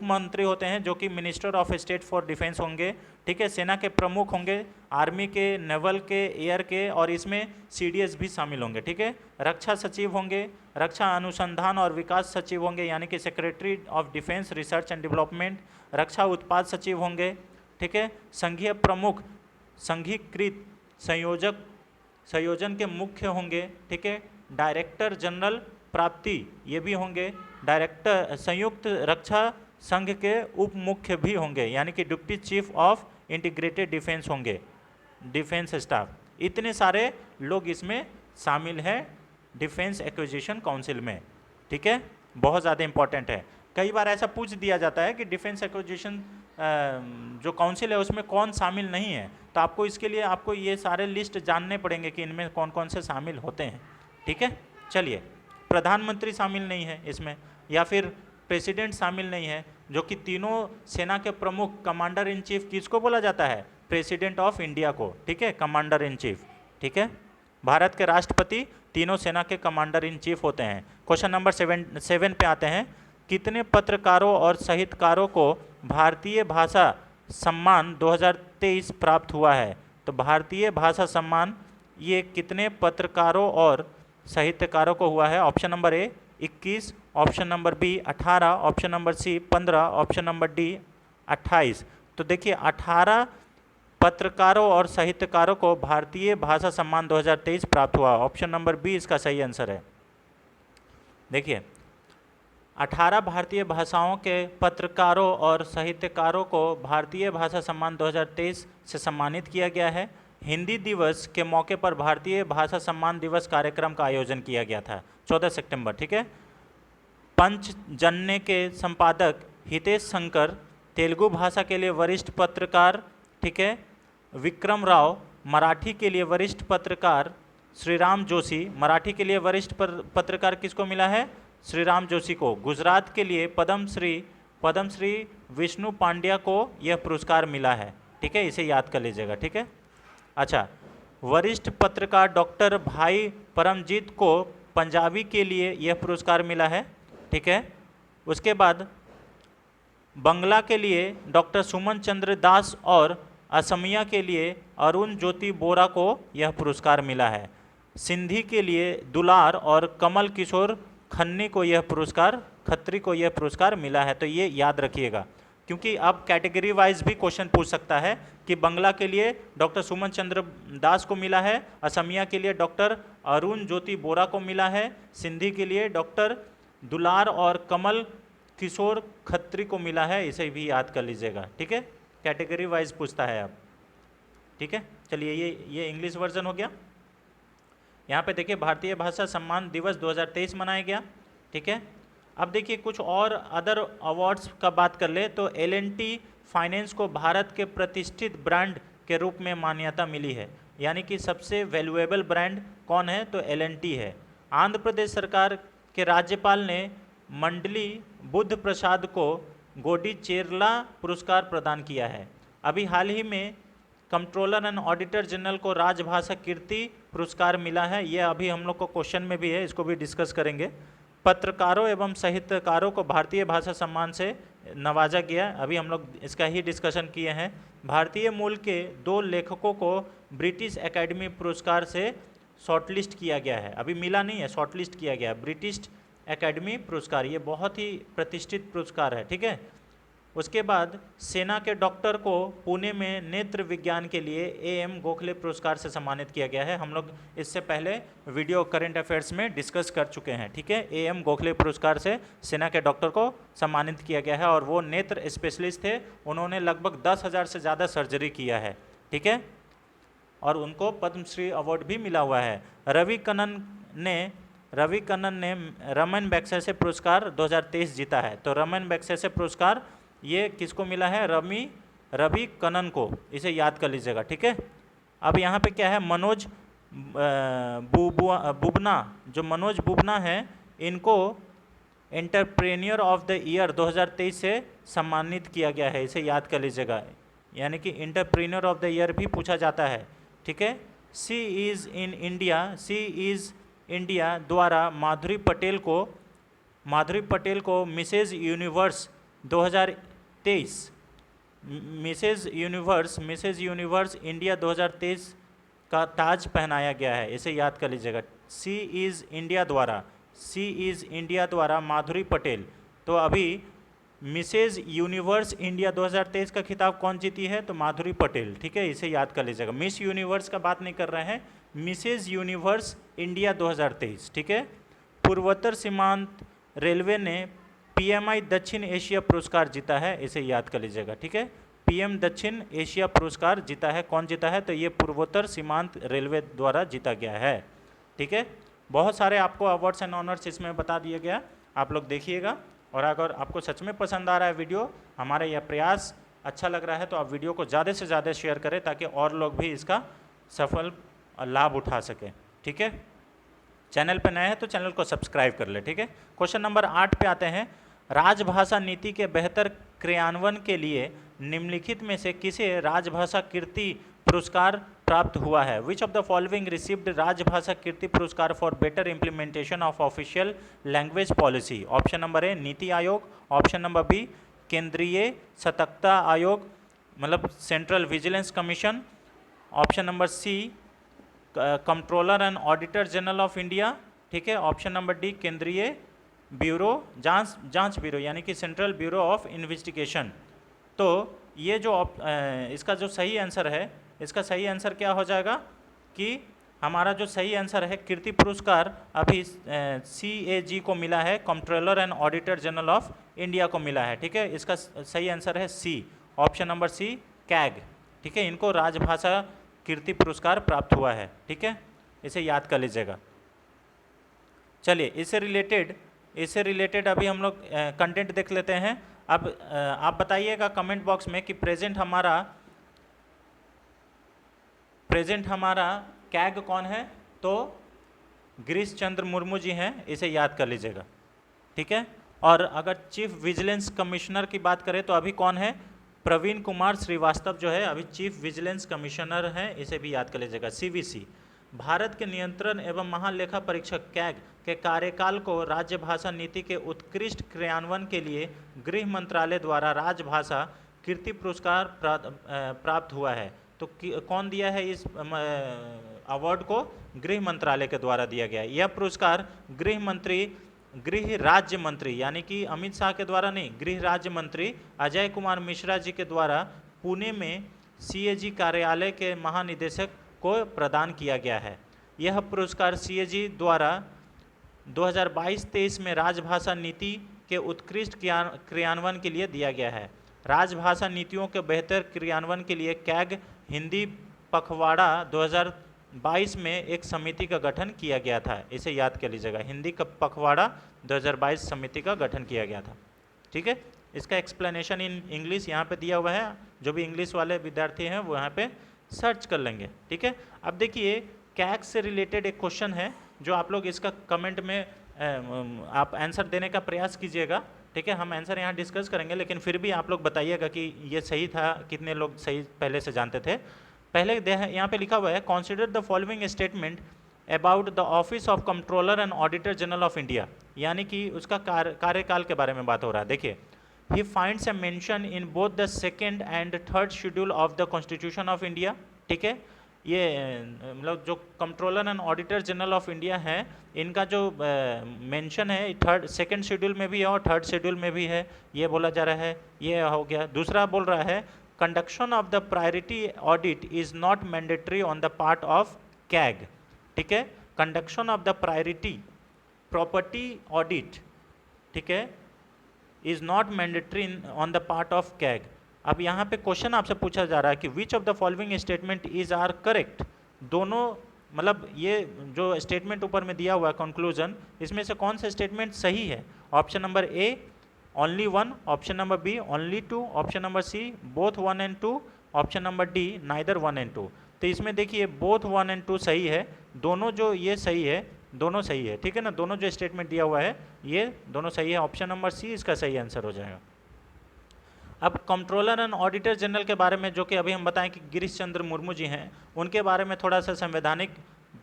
मंत्री होते हैं जो कि minister of state for defence होंगे। ठीक है, सेना के प्रमुख होंगे, आर्मी के, नेवल के, एयर के, और इसमें CDS भी शामिल होंगे। ठीक है, रक्षा सचिव होंगे, रक्षा अनुसंधान और विकास सचिव होंगे यानी कि secretary of defence research and development, रक्षा उत्पाद सचिव होंगे। ठीक है, संघीय प्रमुख संघीकृत संयोजन के मुख्य होंगे। ठीक है, डायरेक्टर जनरल प्राप्ति ये भी होंगे, डायरेक्टर संयुक्त रक्षा संघ के उप मुख्य भी होंगे यानी कि deputy chief of integrated defence होंगे, डिफेंस स्टाफ। इतने सारे लोग इसमें शामिल हैं डिफेंस एक्विजिशन काउंसिल में। ठीक है, बहुत ज़्यादा इंपॉर्टेंट है। कई बार ऐसा पूछ दिया जाता है कि डिफेंस एक्विजिशन जो काउंसिल है उसमें कौन शामिल नहीं है, तो आपको इसके लिए आपको ये सारे लिस्ट जानने पड़ेंगे कि इनमें कौन कौन से शामिल होते हैं। ठीक है, चलिए प्रधानमंत्री शामिल नहीं है इसमें, या फिर प्रेसिडेंट शामिल नहीं है, जो कि तीनों सेना के प्रमुख कमांडर इन चीफ किसको बोला जाता है? प्रेसिडेंट ऑफ इंडिया को। ठीक है, कमांडर इन चीफ। ठीक है, भारत के राष्ट्रपति तीनों सेना के कमांडर इन चीफ होते हैं। क्वेश्चन नंबर 7 पे आते हैं। कितने पत्रकारों और साहित्यकारों को भारतीय भाषा सम्मान 2023 प्राप्त हुआ है? तो भारतीय भाषा सम्मान ये कितने पत्रकारों और साहित्यकारों को हुआ है? Option number A 21, option number B 18, option number C 15, option number D 28। तो देखिए 18 पत्रकारों और साहित्यकारों को भारतीय भाषा सम्मान 2023 प्राप्त हुआ। ऑप्शन नंबर बी इसका सही आंसर है। देखिए 18 भारतीय भाषाओं के पत्रकारों और साहित्यकारों को भारतीय भाषा सम्मान 2023 से सम्मानित किया गया है। हिंदी दिवस के मौके पर भारतीय भाषा सम्मान दिवस कार्यक्रम का आयोजन किया गया था 14 सितंबर, ठीक है। पंचजन्य के संपादक हितेश शंकर, तेलुगु भाषा के लिए वरिष्ठ पत्रकार, ठीक है, विक्रम राव, मराठी के लिए वरिष्ठ पत्रकार श्रीराम जोशी, मराठी के लिए वरिष्ठ पत्रकार किसको मिला है? श्रीराम जोशी को। गुजरात के लिए पद्मश्री विष्णु पांड्या को यह पुरस्कार मिला है, ठीक है, इसे याद कर लीजिएगा, ठीक है। अच्छा, वरिष्ठ पत्रकार डॉक्टर भाई परमजीत को पंजाबी के लिए यह पुरस्कार मिला है, ठीक है। उसके बाद बंगला के लिए डॉक्टर सुमन चंद्र दास और असमिया के लिए अरुण ज्योति बोरा को यह पुरस्कार मिला है। सिंधी के लिए दुलार और कमल किशोर खन्नी को यह पुरस्कार मिला है। तो ये याद रखिएगा, क्योंकि अब कैटेगरी वाइज भी क्वेश्चन पूछ सकता है कि बंगला के लिए डॉक्टर सुमन चंद्र दास को मिला है, असमिया के लिए डॉक्टर अरुण ज्योति बोरा को मिला है, सिंधी के लिए डॉक्टर दुलार और कमल किशोर खत्री को मिला है, इसे भी याद कर लीजिएगा, ठीक है। कैटेगरी वाइज पूछता है अब, ठीक है। चलिए ये इंग्लिश वर्जन हो गया। यहाँ पे देखिए भारतीय भाषा सम्मान दिवस 2023 मनाया गया, ठीक है। अब देखिए कुछ और अदर अवार्ड्स का बात कर ले तो L&T फाइनेंस को भारत के प्रतिष्ठित ब्रांड के रूप में मान्यता मिली है, यानी कि सबसे वैल्यूएबल ब्रांड कौन है? तो L&T है। आंध्र प्रदेश सरकार के राज्यपाल ने मंडली बुद्ध प्रसाद को गोडी चेरला पुरस्कार प्रदान किया है। अभी हाल ही में कंट्रोलर एंड ऑडिटर जनरल को राजभाषा कीर्ति पुरस्कार मिला है। ये अभी हम लोग को क्वेश्चन में भी है, इसको भी डिस्कस करेंगे। पत्रकारों एवं साहित्यकारों को भारतीय भाषा सम्मान से नवाजा गया, अभी हम लोग इसका ही डिस्कशन किए हैं। भारतीय मूल के 2 लेखकों को ब्रिटिश एकेडमी पुरस्कार से शॉर्टलिस्ट किया गया है, अभी मिला नहीं है, शॉर्टलिस्ट किया गया ब्रिटिश एकेडमी पुरस्कार, ये बहुत ही प्रतिष्ठित पुरस्कार है, ठीक है। उसके बाद सेना के डॉक्टर को पुणे में नेत्र विज्ञान के लिए AM गोखले पुरस्कार से सम्मानित किया गया है। हम लोग इससे पहले वीडियो करंट अफेयर्स में डिस्कस कर चुके हैं, ठीक है। AM गोखले पुरस्कार से सेना के डॉक्टर को सम्मानित किया गया है और वो नेत्र स्पेशलिस्ट थे, उन्होंने लगभग 10,000 से ज़्यादा सर्जरी किया है, ठीक है, और उनको पद्मश्री अवार्ड भी मिला हुआ है। रवि कन्नन ने रमन मैग्सेसे पुरस्कार 2023 जीता है। तो रमन मैग्सेसे पुरस्कार ये किसको मिला है? रवि कन्नन को, इसे याद कर लीजिएगा, ठीक है। अब यहाँ पे क्या है, मनोज बुबना, जो मनोज बुबना है, इनको एंटरप्रेन्योर ऑफ द ईयर 2023 से सम्मानित किया गया है, इसे याद कर लीजिएगा, यानी कि एंटरप्रेन्योर ऑफ द ईयर भी पूछा जाता है, ठीक है। सी इज़ इंडिया द्वारा माधुरी पटेल को Mrs Universe 2023 Mrs Universe India 2023 का ताज पहनाया गया है, इसे याद कर लीजिएगा। सी इज़ इंडिया द्वारा माधुरी पटेल। तो अभी मिसेज यूनिवर्स इंडिया 2023 का खिताब कौन जीती है? तो माधुरी पटेल, ठीक है, इसे याद कर लीजिएगा। मिस यूनिवर्स का बात नहीं कर रहे हैं, मिसेज यूनिवर्स इंडिया 2023, ठीक है। पूर्वोत्तर सीमांत रेलवे ने PMI दक्षिण एशिया पुरस्कार जीता है, इसे याद कर लीजिएगा, ठीक है। PM दक्षिण एशिया पुरस्कार जीता है, कौन जीता है? तो ये पूर्वोत्तर सीमांत रेलवे द्वारा जीता गया है, ठीक है। बहुत सारे आपको अवार्ड्स एंड ऑनर्स इसमें बता दिया गया, आप लोग देखिएगा। और अगर आपको सच में पसंद आ रहा है वीडियो, हमारा यह प्रयास अच्छा लग रहा है, तो आप वीडियो को ज़्यादा से ज़्यादा शेयर करें ताकि और लोग भी इसका सफल लाभ उठा सकें, ठीक है। चैनल पर नए हैं तो चैनल को सब्सक्राइब कर ले, ठीक है। क्वेश्चन नंबर 8 पे आते हैं। राजभाषा नीति के बेहतर क्रियान्वयन के लिए निम्नलिखित में से किसे राजभाषा कीर्ति पुरस्कार प्राप्त हुआ है? Which of the following received Rajbhasha Kirti Puraskar for better implementation of official language policy? Option number A NITI Aayog, option number B Kendriya Satarkta Aayog मतलब Central Vigilance Commission, option number C Controller and Auditor General of India, ठीक है, option number D Kendriya bureau Jaanch bureau यानी कि central bureau of investigation. तो ये जो इसका जो सही आंसर है, इसका सही आंसर क्या हो जाएगा कि हमारा जो सही आंसर है कीर्ति पुरस्कार अभी CAG को मिला है, controller and Auditor General of India को मिला है। ठीक है, इसका सही आंसर है सी, ऑप्शन नंबर सी, कैग। ठीक है, इनको राजभाषा कीर्ति पुरस्कार प्राप्त हुआ है। ठीक है, इसे याद कर लीजिएगा। चलिए, इससे रिलेटेड अभी हम लोग कंटेंट देख लेते हैं। अब आप बताइएगा कमेंट बॉक्स में कि प्रेजेंट हमारा कैग कौन है। तो गिरीश चंद्र मुर्मू जी हैं, इसे याद कर लीजिएगा। ठीक है, और अगर चीफ विजिलेंस कमिश्नर की बात करें तो अभी कौन है, प्रवीण कुमार श्रीवास्तव जो है अभी चीफ विजिलेंस कमिश्नर हैं, इसे भी याद कर लीजिएगा। CVC भारत के नियंत्रण एवं महालेखा परीक्षक कैग के कार्यकाल को राजभाषा नीति के उत्कृष्ट क्रियान्वयन के लिए गृह मंत्रालय द्वारा राजभाषा कीर्ति पुरस्कार प्राप्त हुआ है। तो कौन दिया है इस अवार्ड को, गृह मंत्रालय के द्वारा दिया गया है। यह पुरस्कार गृह राज्य मंत्री यानी कि अमित शाह के द्वारा नहीं, गृह राज्य मंत्री अजय कुमार मिश्रा जी के द्वारा पुणे में CAG कार्यालय के महानिदेशक को प्रदान किया गया है। यह पुरस्कार CAG द्वारा 2022-23 में राजभाषा नीति के उत्कृष्ट क्रियान्वयन के लिए दिया गया है। राजभाषा नीतियों के बेहतर क्रियान्वयन के लिए कैग हिंदी पखवाड़ा 2022 में एक समिति का गठन किया गया था, इसे याद कर लीजिएगा। हिंदी का पखवाड़ा 2022 समिति का गठन किया गया था। ठीक है, इसका एक्सप्लेनेशन इन इंग्लिश यहाँ पे दिया हुआ है, जो भी इंग्लिश वाले विद्यार्थी हैं वो यहाँ पे सर्च कर लेंगे। ठीक है, अब देखिए कैग से रिलेटेड एक क्वेश्चन है जो आप लोग इसका कमेंट में आप आंसर देने का प्रयास कीजिएगा। ठीक है, हम आंसर यहाँ डिस्कस करेंगे, लेकिन फिर भी आप लोग बताइएगा कि ये सही था, कितने लोग सही पहले से जानते थे। पहले यहाँ पे लिखा हुआ है, consider the following statement about the office of controller and Auditor General of India, यानी कि उसका कार्यकाल के बारे में बात हो रहा है। देखिए, he finds A mention in both the second and third schedule of the constitution of India. ठीक है, ये मतलब जो controller and Auditor General of India है, इनका जो मेंशन है सेकंड शेड्यूल में भी है और थर्ड शेड्यूल में भी है, ये बोला जा रहा है। ये हो गया। दूसरा बोल रहा है, conduction of the priority audit is not mandatory on the part of CAG. ठीक है, conduction of the priority property audit, ठीक है, is not mandatory on the part of CAG. अब यहाँ पे क्वेश्चन आपसे पूछा जा रहा है कि which of the following statement is are correct. दोनों मतलब ये जो स्टेटमेंट ऊपर में दिया हुआ है कंक्लूजन, इसमें से कौन सा स्टेटमेंट सही है। Option number A only 1, option number B only 2, option number C both 1 and 2, option number D neither 1 and 2। तो इसमें देखिए बोथ 1 and 2 सही है, दोनों जो ये सही है, दोनों सही है। ठीक है ना, दोनों जो स्टेटमेंट दिया हुआ है ये दोनों सही है। ऑप्शन नंबर सी इसका सही आंसर हो जाएगा। अब कंट्रोलर एंड ऑडिटर जनरल के बारे में, जो कि अभी हम बताएं कि गिरीश चंद्र मुर्मू जी हैं, उनके बारे में थोड़ा सा संवैधानिक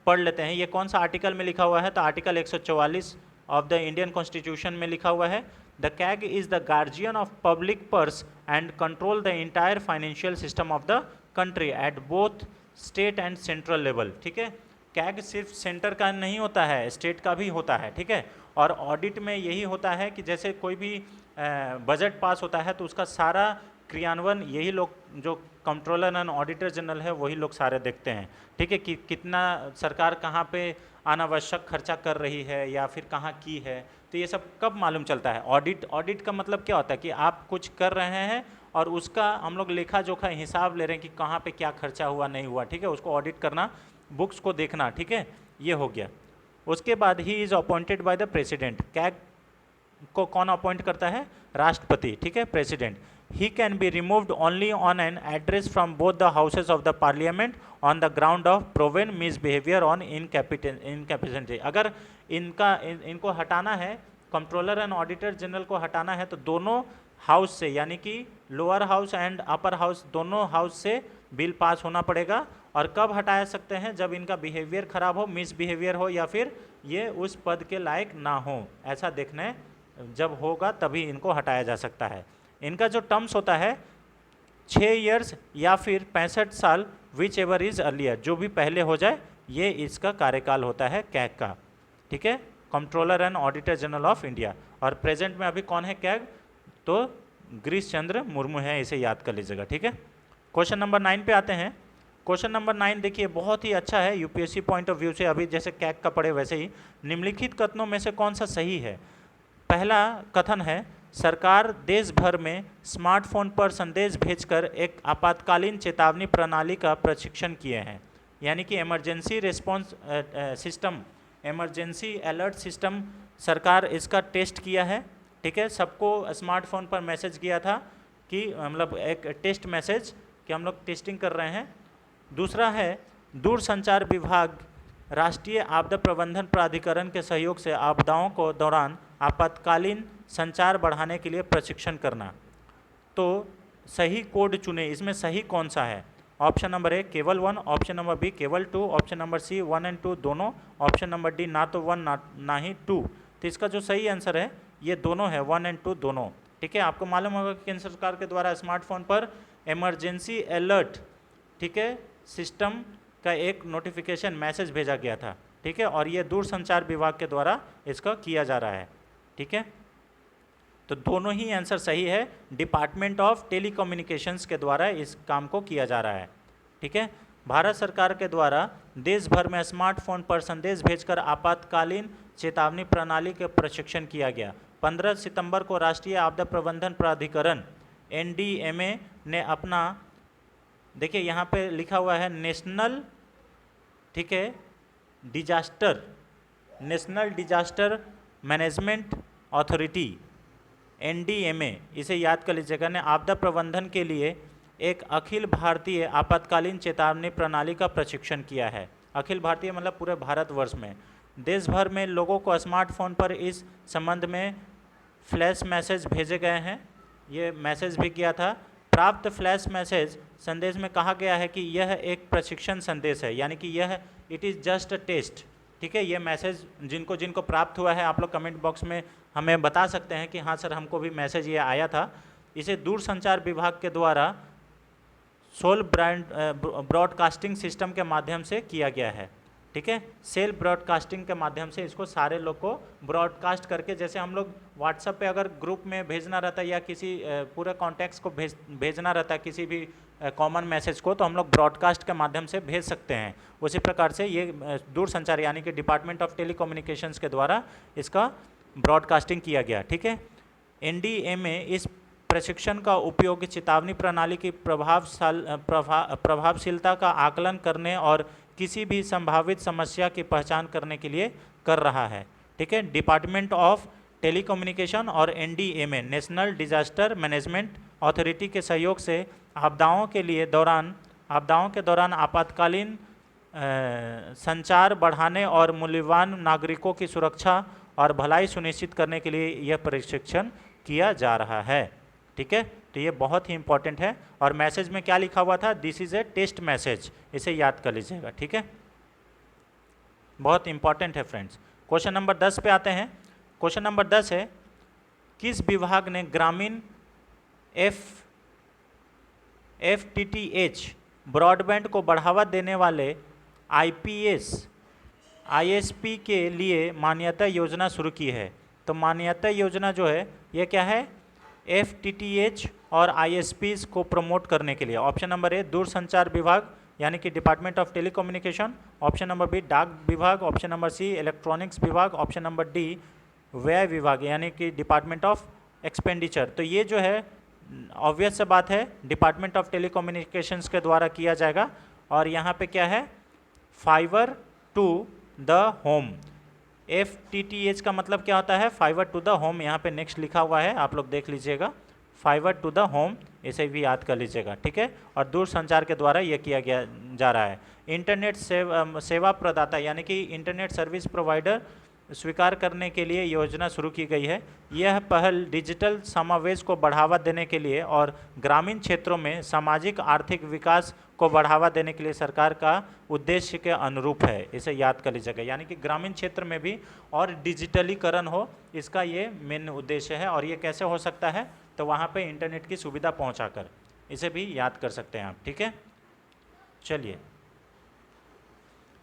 पढ़ लेते हैं। ये कौन सा आर्टिकल में लिखा हुआ है, तो article 144 of the Indian constitution में लिखा हुआ है, the CAG is the guardian of public purse and control the entire financial system of the country at both state and central level. ठीक है, कैग सिर्फ सेंटर का नहीं होता है, स्टेट का भी होता है। ठीक है, और ऑडिट में यही होता है कि जैसे कोई भी बजट पास होता है तो उसका सारा क्रियान्वयन यही लोग, जो कंट्रोलर एंड ऑडिटर जनरल है, वही लोग सारे देखते हैं। ठीक है, कि कितना सरकार कहाँ पे अनावश्यक खर्चा कर रही है या फिर कहाँ की है, तो ये सब कब मालूम चलता है। ऑडिट का मतलब क्या होता है कि आप कुछ कर रहे हैं और उसका हम लोग लेखा जोखा हिसाब ले रहे हैं कि कहाँ पे क्या खर्चा हुआ नहीं हुआ। ठीक है, उसको ऑडिट करना, बुक्स को देखना। ठीक है, ये हो गया। उसके बाद he is appointed by the president. CAG को कौन अपॉइंट करता है, राष्ट्रपति। ठीक है, president. He can be removed only on an address from both the houses of the parliament on the ground of proven misbehaviour on incapacity. अगर इनको हटाना है, कंट्रोलर एंड ऑडिटर जनरल को हटाना है, तो दोनों हाउस से, यानी कि lower house and upper house, दोनों हाउस से बिल पास होना पड़ेगा। और कब हटाया सकते हैं, जब इनका बिहेवियर खराब हो, मिसबिहेवियर हो, या फिर ये उस पद के लायक ना हो, ऐसा देखने जब होगा तभी इनको हटाया जा सकता है। इनका जो टर्म्स होता है 6 ईयर्स या फिर 65 साल, विच एवर इज अर्लियर, जो भी पहले हो जाए, ये इसका कार्यकाल होता है कैग का। ठीक है, controller and Auditor General of India. और प्रेजेंट में अभी कौन है कैग, तो गिरीश चंद्र मुर्मू है, इसे याद कर लीजिएगा। ठीक है, क्वेश्चन नंबर 9 पे आते हैं। क्वेश्चन नंबर 9 देखिए बहुत ही अच्छा है यूपीएससी पॉइंट ऑफ व्यू से, अभी जैसे कैग का पढ़े वैसे ही। निम्नलिखित कथनों में से कौन सा सही है? पहला कथन है, सरकार देश भर में स्मार्टफोन पर संदेश भेजकर एक आपातकालीन चेतावनी प्रणाली का प्रशिक्षण किए हैं, यानी कि emergency response system, emergency alert system सरकार इसका टेस्ट किया है। ठीक है, सबको स्मार्टफोन पर मैसेज किया था कि मतलब एक टेस्ट मैसेज कि हम लोग टेस्टिंग कर रहे हैं। दूसरा है, दूरसंचार विभाग राष्ट्रीय आपदा प्रबंधन प्राधिकरण के सहयोग से आपदाओं को दौरान आपातकालीन संचार बढ़ाने के लिए प्रशिक्षण करना। तो सही कोड चुने, इसमें सही कौन सा है? ऑप्शन नंबर ए केवल 1, ऑप्शन नंबर बी केवल 2, ऑप्शन नंबर सी 1 और 2 दोनों, ऑप्शन नंबर डी ना तो 1 ना ही 2। तो इसका जो सही आंसर है ये दोनों है, 1 और 2 दोनों। ठीक है, आपको मालूम होगा कि केंद्र सरकार के द्वारा स्मार्टफोन पर इमरजेंसी अलर्ट, ठीक है, सिस्टम का एक नोटिफिकेशन मैसेज भेजा गया था। ठीक है, और ये दूरसंचार विभाग के द्वारा इसका किया जा रहा है। ठीक है, तो दोनों ही आंसर सही है, डिपार्टमेंट ऑफ टेलीकम्युनिकेशंस के द्वारा इस काम को किया जा रहा है। ठीक है, भारत सरकार के द्वारा देश भर में स्मार्टफोन पर संदेश भेजकर आपातकालीन चेतावनी प्रणाली के प्रशिक्षण किया गया। 15 सितंबर को राष्ट्रीय आपदा प्रबंधन प्राधिकरण NDMA ने अपना, देखिए यहाँ पे लिखा हुआ है नेशनल, ठीक है, national disaster management authority NDMA, इसे याद कर लीजिएगा, ने आपदा प्रबंधन के लिए एक अखिल भारतीय आपातकालीन चेतावनी प्रणाली का प्रशिक्षण किया है। अखिल भारतीय मतलब पूरे भारतवर्ष में। देश भर में लोगों को स्मार्टफोन पर इस संबंध में फ्लैश मैसेज भेजे गए हैं। ये मैसेज भी किया था। प्राप्त फ्लैश मैसेज संदेश में कहा गया है कि यह एक प्रशिक्षण संदेश है, यानी कि यह it is just a test. ठीक है, ये मैसेज जिनको जिनको प्राप्त हुआ है आप लोग कमेंट बॉक्स में हमें बता सकते हैं कि हाँ सर हमको भी मैसेज ये आया था। इसे दूरसंचार विभाग के द्वारा सोल ब्रॉडकास्टिंग सिस्टम के माध्यम से किया गया है। ठीक है, सेल ब्रॉडकास्टिंग के माध्यम से इसको सारे लोग को ब्रॉडकास्ट करके, जैसे हम लोग व्हाट्सएप पे अगर ग्रुप में भेजना रहता है या किसी पूरे कॉन्टैक्ट्स को भेजना रहता है किसी भी कॉमन मैसेज को, तो हम लोग ब्रॉडकास्ट के माध्यम से भेज सकते हैं। उसी प्रकार से ये दूरसंचार यानी कि डिपार्टमेंट ऑफ टेलीकम्युनिकेशंस के द्वारा इसका ब्रॉडकास्टिंग किया गया। ठीक है, NDMA इस प्रशिक्षण का उपयोग चेतावनी प्रणाली की प्रभावशीलता का आकलन करने और किसी भी संभावित समस्या की पहचान करने के लिए कर रहा है। ठीक है, डिपार्टमेंट ऑफ टेलीकम्युनिकेशन और NDMA national disaster management authority के सहयोग से आपदाओं के दौरान आपातकालीन संचार बढ़ाने और मूल्यवान नागरिकों की सुरक्षा और भलाई सुनिश्चित करने के लिए यह प्रशिक्षण किया जा रहा है। ठीक है, तो ये बहुत ही इंपॉर्टेंट है। और मैसेज में क्या लिखा हुआ था? This is a test message, इसे याद कर लीजिएगा। ठीक है, बहुत इंपॉर्टेंट है फ्रेंड्स। क्वेश्चन नंबर 10 पे आते हैं। क्वेश्चन नंबर 10 है, किस विभाग ने ग्रामीण FTTH ब्रॉडबैंड को बढ़ावा देने वाले ISP के लिए मान्यता योजना शुरू की है? तो मान्यता योजना जो है ये क्या है? FTTH और ISPs को प्रमोट करने के लिए। ऑप्शन नंबर ए दूरसंचार विभाग यानी कि Department of Telecommunication, option number B डाक विभाग, ऑप्शन नंबर सी इलेक्ट्रॉनिक्स विभाग, ऑप्शन नंबर डी व्यय विभाग यानी कि डिपार्टमेंट ऑफ एक्सपेंडिचर। तो ये जो है ऑब्वियस से बात है डिपार्टमेंट ऑफ टेलीकम्युनिकेशंस के द्वारा किया जाएगा। और यहाँ पे क्या है? Fibre to the home. FTTH का मतलब क्या होता है? Fibre to the home. यहाँ पे नेक्स्ट लिखा हुआ है, आप लोग देख लीजिएगा, फाइबर टू द होम, इसे भी याद कर लीजिएगा। ठीक है, और दूरसंचार के द्वारा यह किया गया जा रहा है। इंटरनेट सेवा प्रदाता यानी कि इंटरनेट सर्विस प्रोवाइडर स्वीकार करने के लिए योजना शुरू की गई है। यह पहल डिजिटल समावेश को बढ़ावा देने के लिए और ग्रामीण क्षेत्रों में सामाजिक आर्थिक विकास को बढ़ावा देने के लिए सरकार का उद्देश्य के अनुरूप है, इसे याद कर लीजिएगा। यानी कि ग्रामीण क्षेत्र में भी और डिजिटलीकरण हो, इसका ये मेन उद्देश्य है। और ये कैसे हो सकता है? तो वहाँ पे इंटरनेट की सुविधा पहुँचाकर, इसे भी याद कर सकते हैं आप। ठीक है, चलिए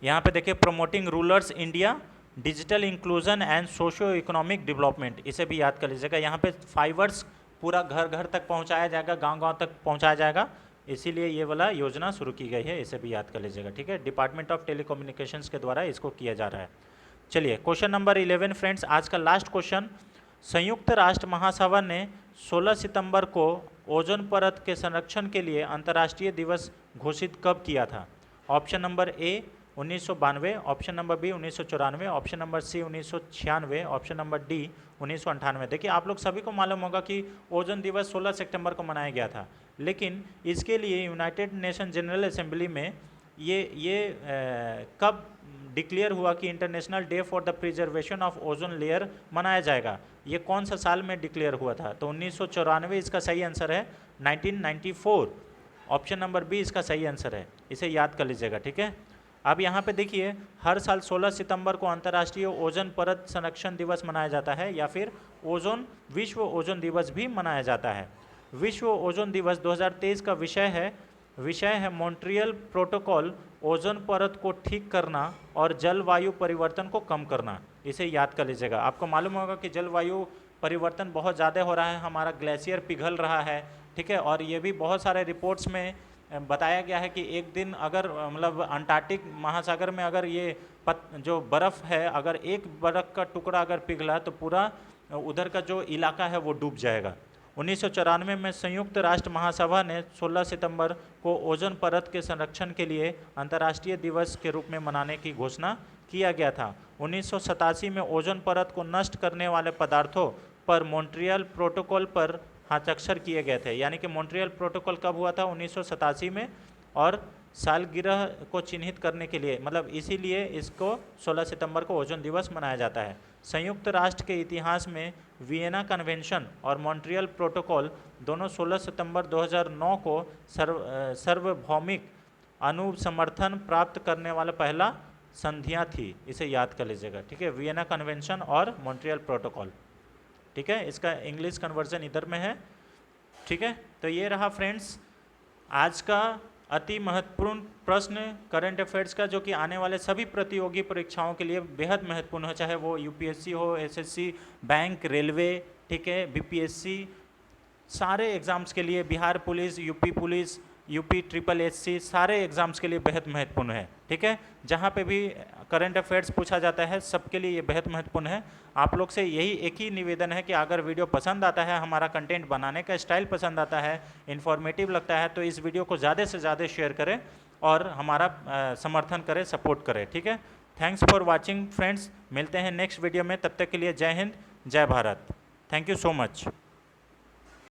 यहाँ पे देखिए, promoting rulers India digital inclusion and socio economic development, इसे भी याद कर लीजिएगा। यहाँ पे फाइबर्स पूरा घर घर तक पहुंचाया जाएगा, गांव-गांव तक पहुंचाया जाएगा, इसीलिए ये वाला योजना शुरू की गई है, इसे भी याद कर लीजिएगा, ठीक है। डिपार्टमेंट ऑफ टेलीकम्युनिकेशंस के द्वारा इसको किया जा रहा है। चलिए क्वेश्चन नंबर 11 फ्रेंड्स, आज का लास्ट क्वेश्चन। संयुक्त राष्ट्र महासभा ने 16 सितंबर को ओजोन परत के संरक्षण के लिए अंतर्राष्ट्रीय दिवस घोषित कब किया था? Option number A 1992, option number B 1994, option number C 1996, option number D 1998। देखिए आप लोग सभी को मालूम होगा कि ओजोन दिवस 16 सितंबर को मनाया गया था, लेकिन इसके लिए यूनाइटेड नेशन जनरल असेंबली में ये कब डिक्लेयर हुआ कि international day for the preservation of ozone layer मनाया जाएगा? ये कौन सा साल में डिक्लेयर हुआ था? तो 1994 इसका सही आंसर है, 1994 ऑप्शन नंबर बी इसका सही आंसर है, इसे याद कर लीजिएगा, ठीक है। अब यहाँ पे देखिए, हर साल 16 सितंबर को अंतर्राष्ट्रीय ओजोन परत संरक्षण दिवस मनाया जाता है, या फिर विश्व ओजोन दिवस भी मनाया जाता है। विश्व ओजोन दिवस 2023 का विषय है मॉन्ट्रियल प्रोटोकॉल, ओजोन परत को ठीक करना और जलवायु परिवर्तन को कम करना, इसे याद कर लीजिएगा। आपको मालूम होगा कि जलवायु परिवर्तन बहुत ज़्यादा हो रहा है, हमारा ग्लेशियर पिघल रहा है, ठीक है। और ये भी बहुत सारे रिपोर्ट्स में बताया गया है कि एक दिन अगर मतलब अंटार्कटिक महासागर में अगर ये जो बर्फ़ है, अगर एक बर्फ़ का टुकड़ा अगर पिघला तो पूरा उधर का जो इलाका है वो डूब जाएगा। 1994 में संयुक्त राष्ट्र महासभा ने 16 सितंबर को ओजोन परत के संरक्षण के लिए अंतर्राष्ट्रीय दिवस के रूप में मनाने की घोषणा किया गया था। 1987 में ओजोन परत को नष्ट करने वाले पदार्थों पर मॉन्ट्रियल प्रोटोकॉल पर हस्ताक्षर किए गए थे। यानी कि मॉन्ट्रियल प्रोटोकॉल कब हुआ था? 1987 में, और सालगिरह को चिन्हित करने के लिए, मतलब इसीलिए इसको 16 सितंबर को ओजोन दिवस मनाया जाता है। संयुक्त राष्ट्र के इतिहास में वियना कन्वेंशन और मॉन्ट्रियल प्रोटोकॉल दोनों 16 सितंबर 2009 को सार्वभौमिक अनुसमर्थन प्राप्त करने वाला पहला संधियाँ थी, इसे याद कर लीजिएगा, ठीक है। वियना कन्वेंशन और मॉन्ट्रियल प्रोटोकॉल, ठीक है। इसका इंग्लिश कन्वर्जन इधर में है, ठीक है। तो ये रहा फ्रेंड्स आज का अति महत्वपूर्ण प्रश्न करंट अफेयर्स का, जो कि आने वाले सभी प्रतियोगी परीक्षाओं के लिए बेहद महत्वपूर्ण हो, चाहे वो यूपीएससी हो, एसएससी, बैंक, रेलवे, ठीक है, बीपीएससी, सारे एग्ज़ाम्स के लिए, Bihar police, UP police, UP triple SC, सारे एग्ज़ाम्स के लिए बेहद महत्वपूर्ण है, ठीक है। जहाँ पे भी करंट अफेयर्स पूछा जाता है सबके लिए ये बेहद महत्वपूर्ण है। आप लोग से यही एक ही निवेदन है कि अगर वीडियो पसंद आता है, हमारा कंटेंट बनाने का स्टाइल पसंद आता है, इन्फॉर्मेटिव लगता है, तो इस वीडियो को ज़्यादा से ज़्यादा शेयर करें और हमारा समर्थन करें, सपोर्ट करें, ठीक है। थैंक्स फॉर वॉचिंग फ्रेंड्स, मिलते हैं नेक्स्ट वीडियो में, तब तक के लिए जय हिंद, जय Bharat, thank you so much.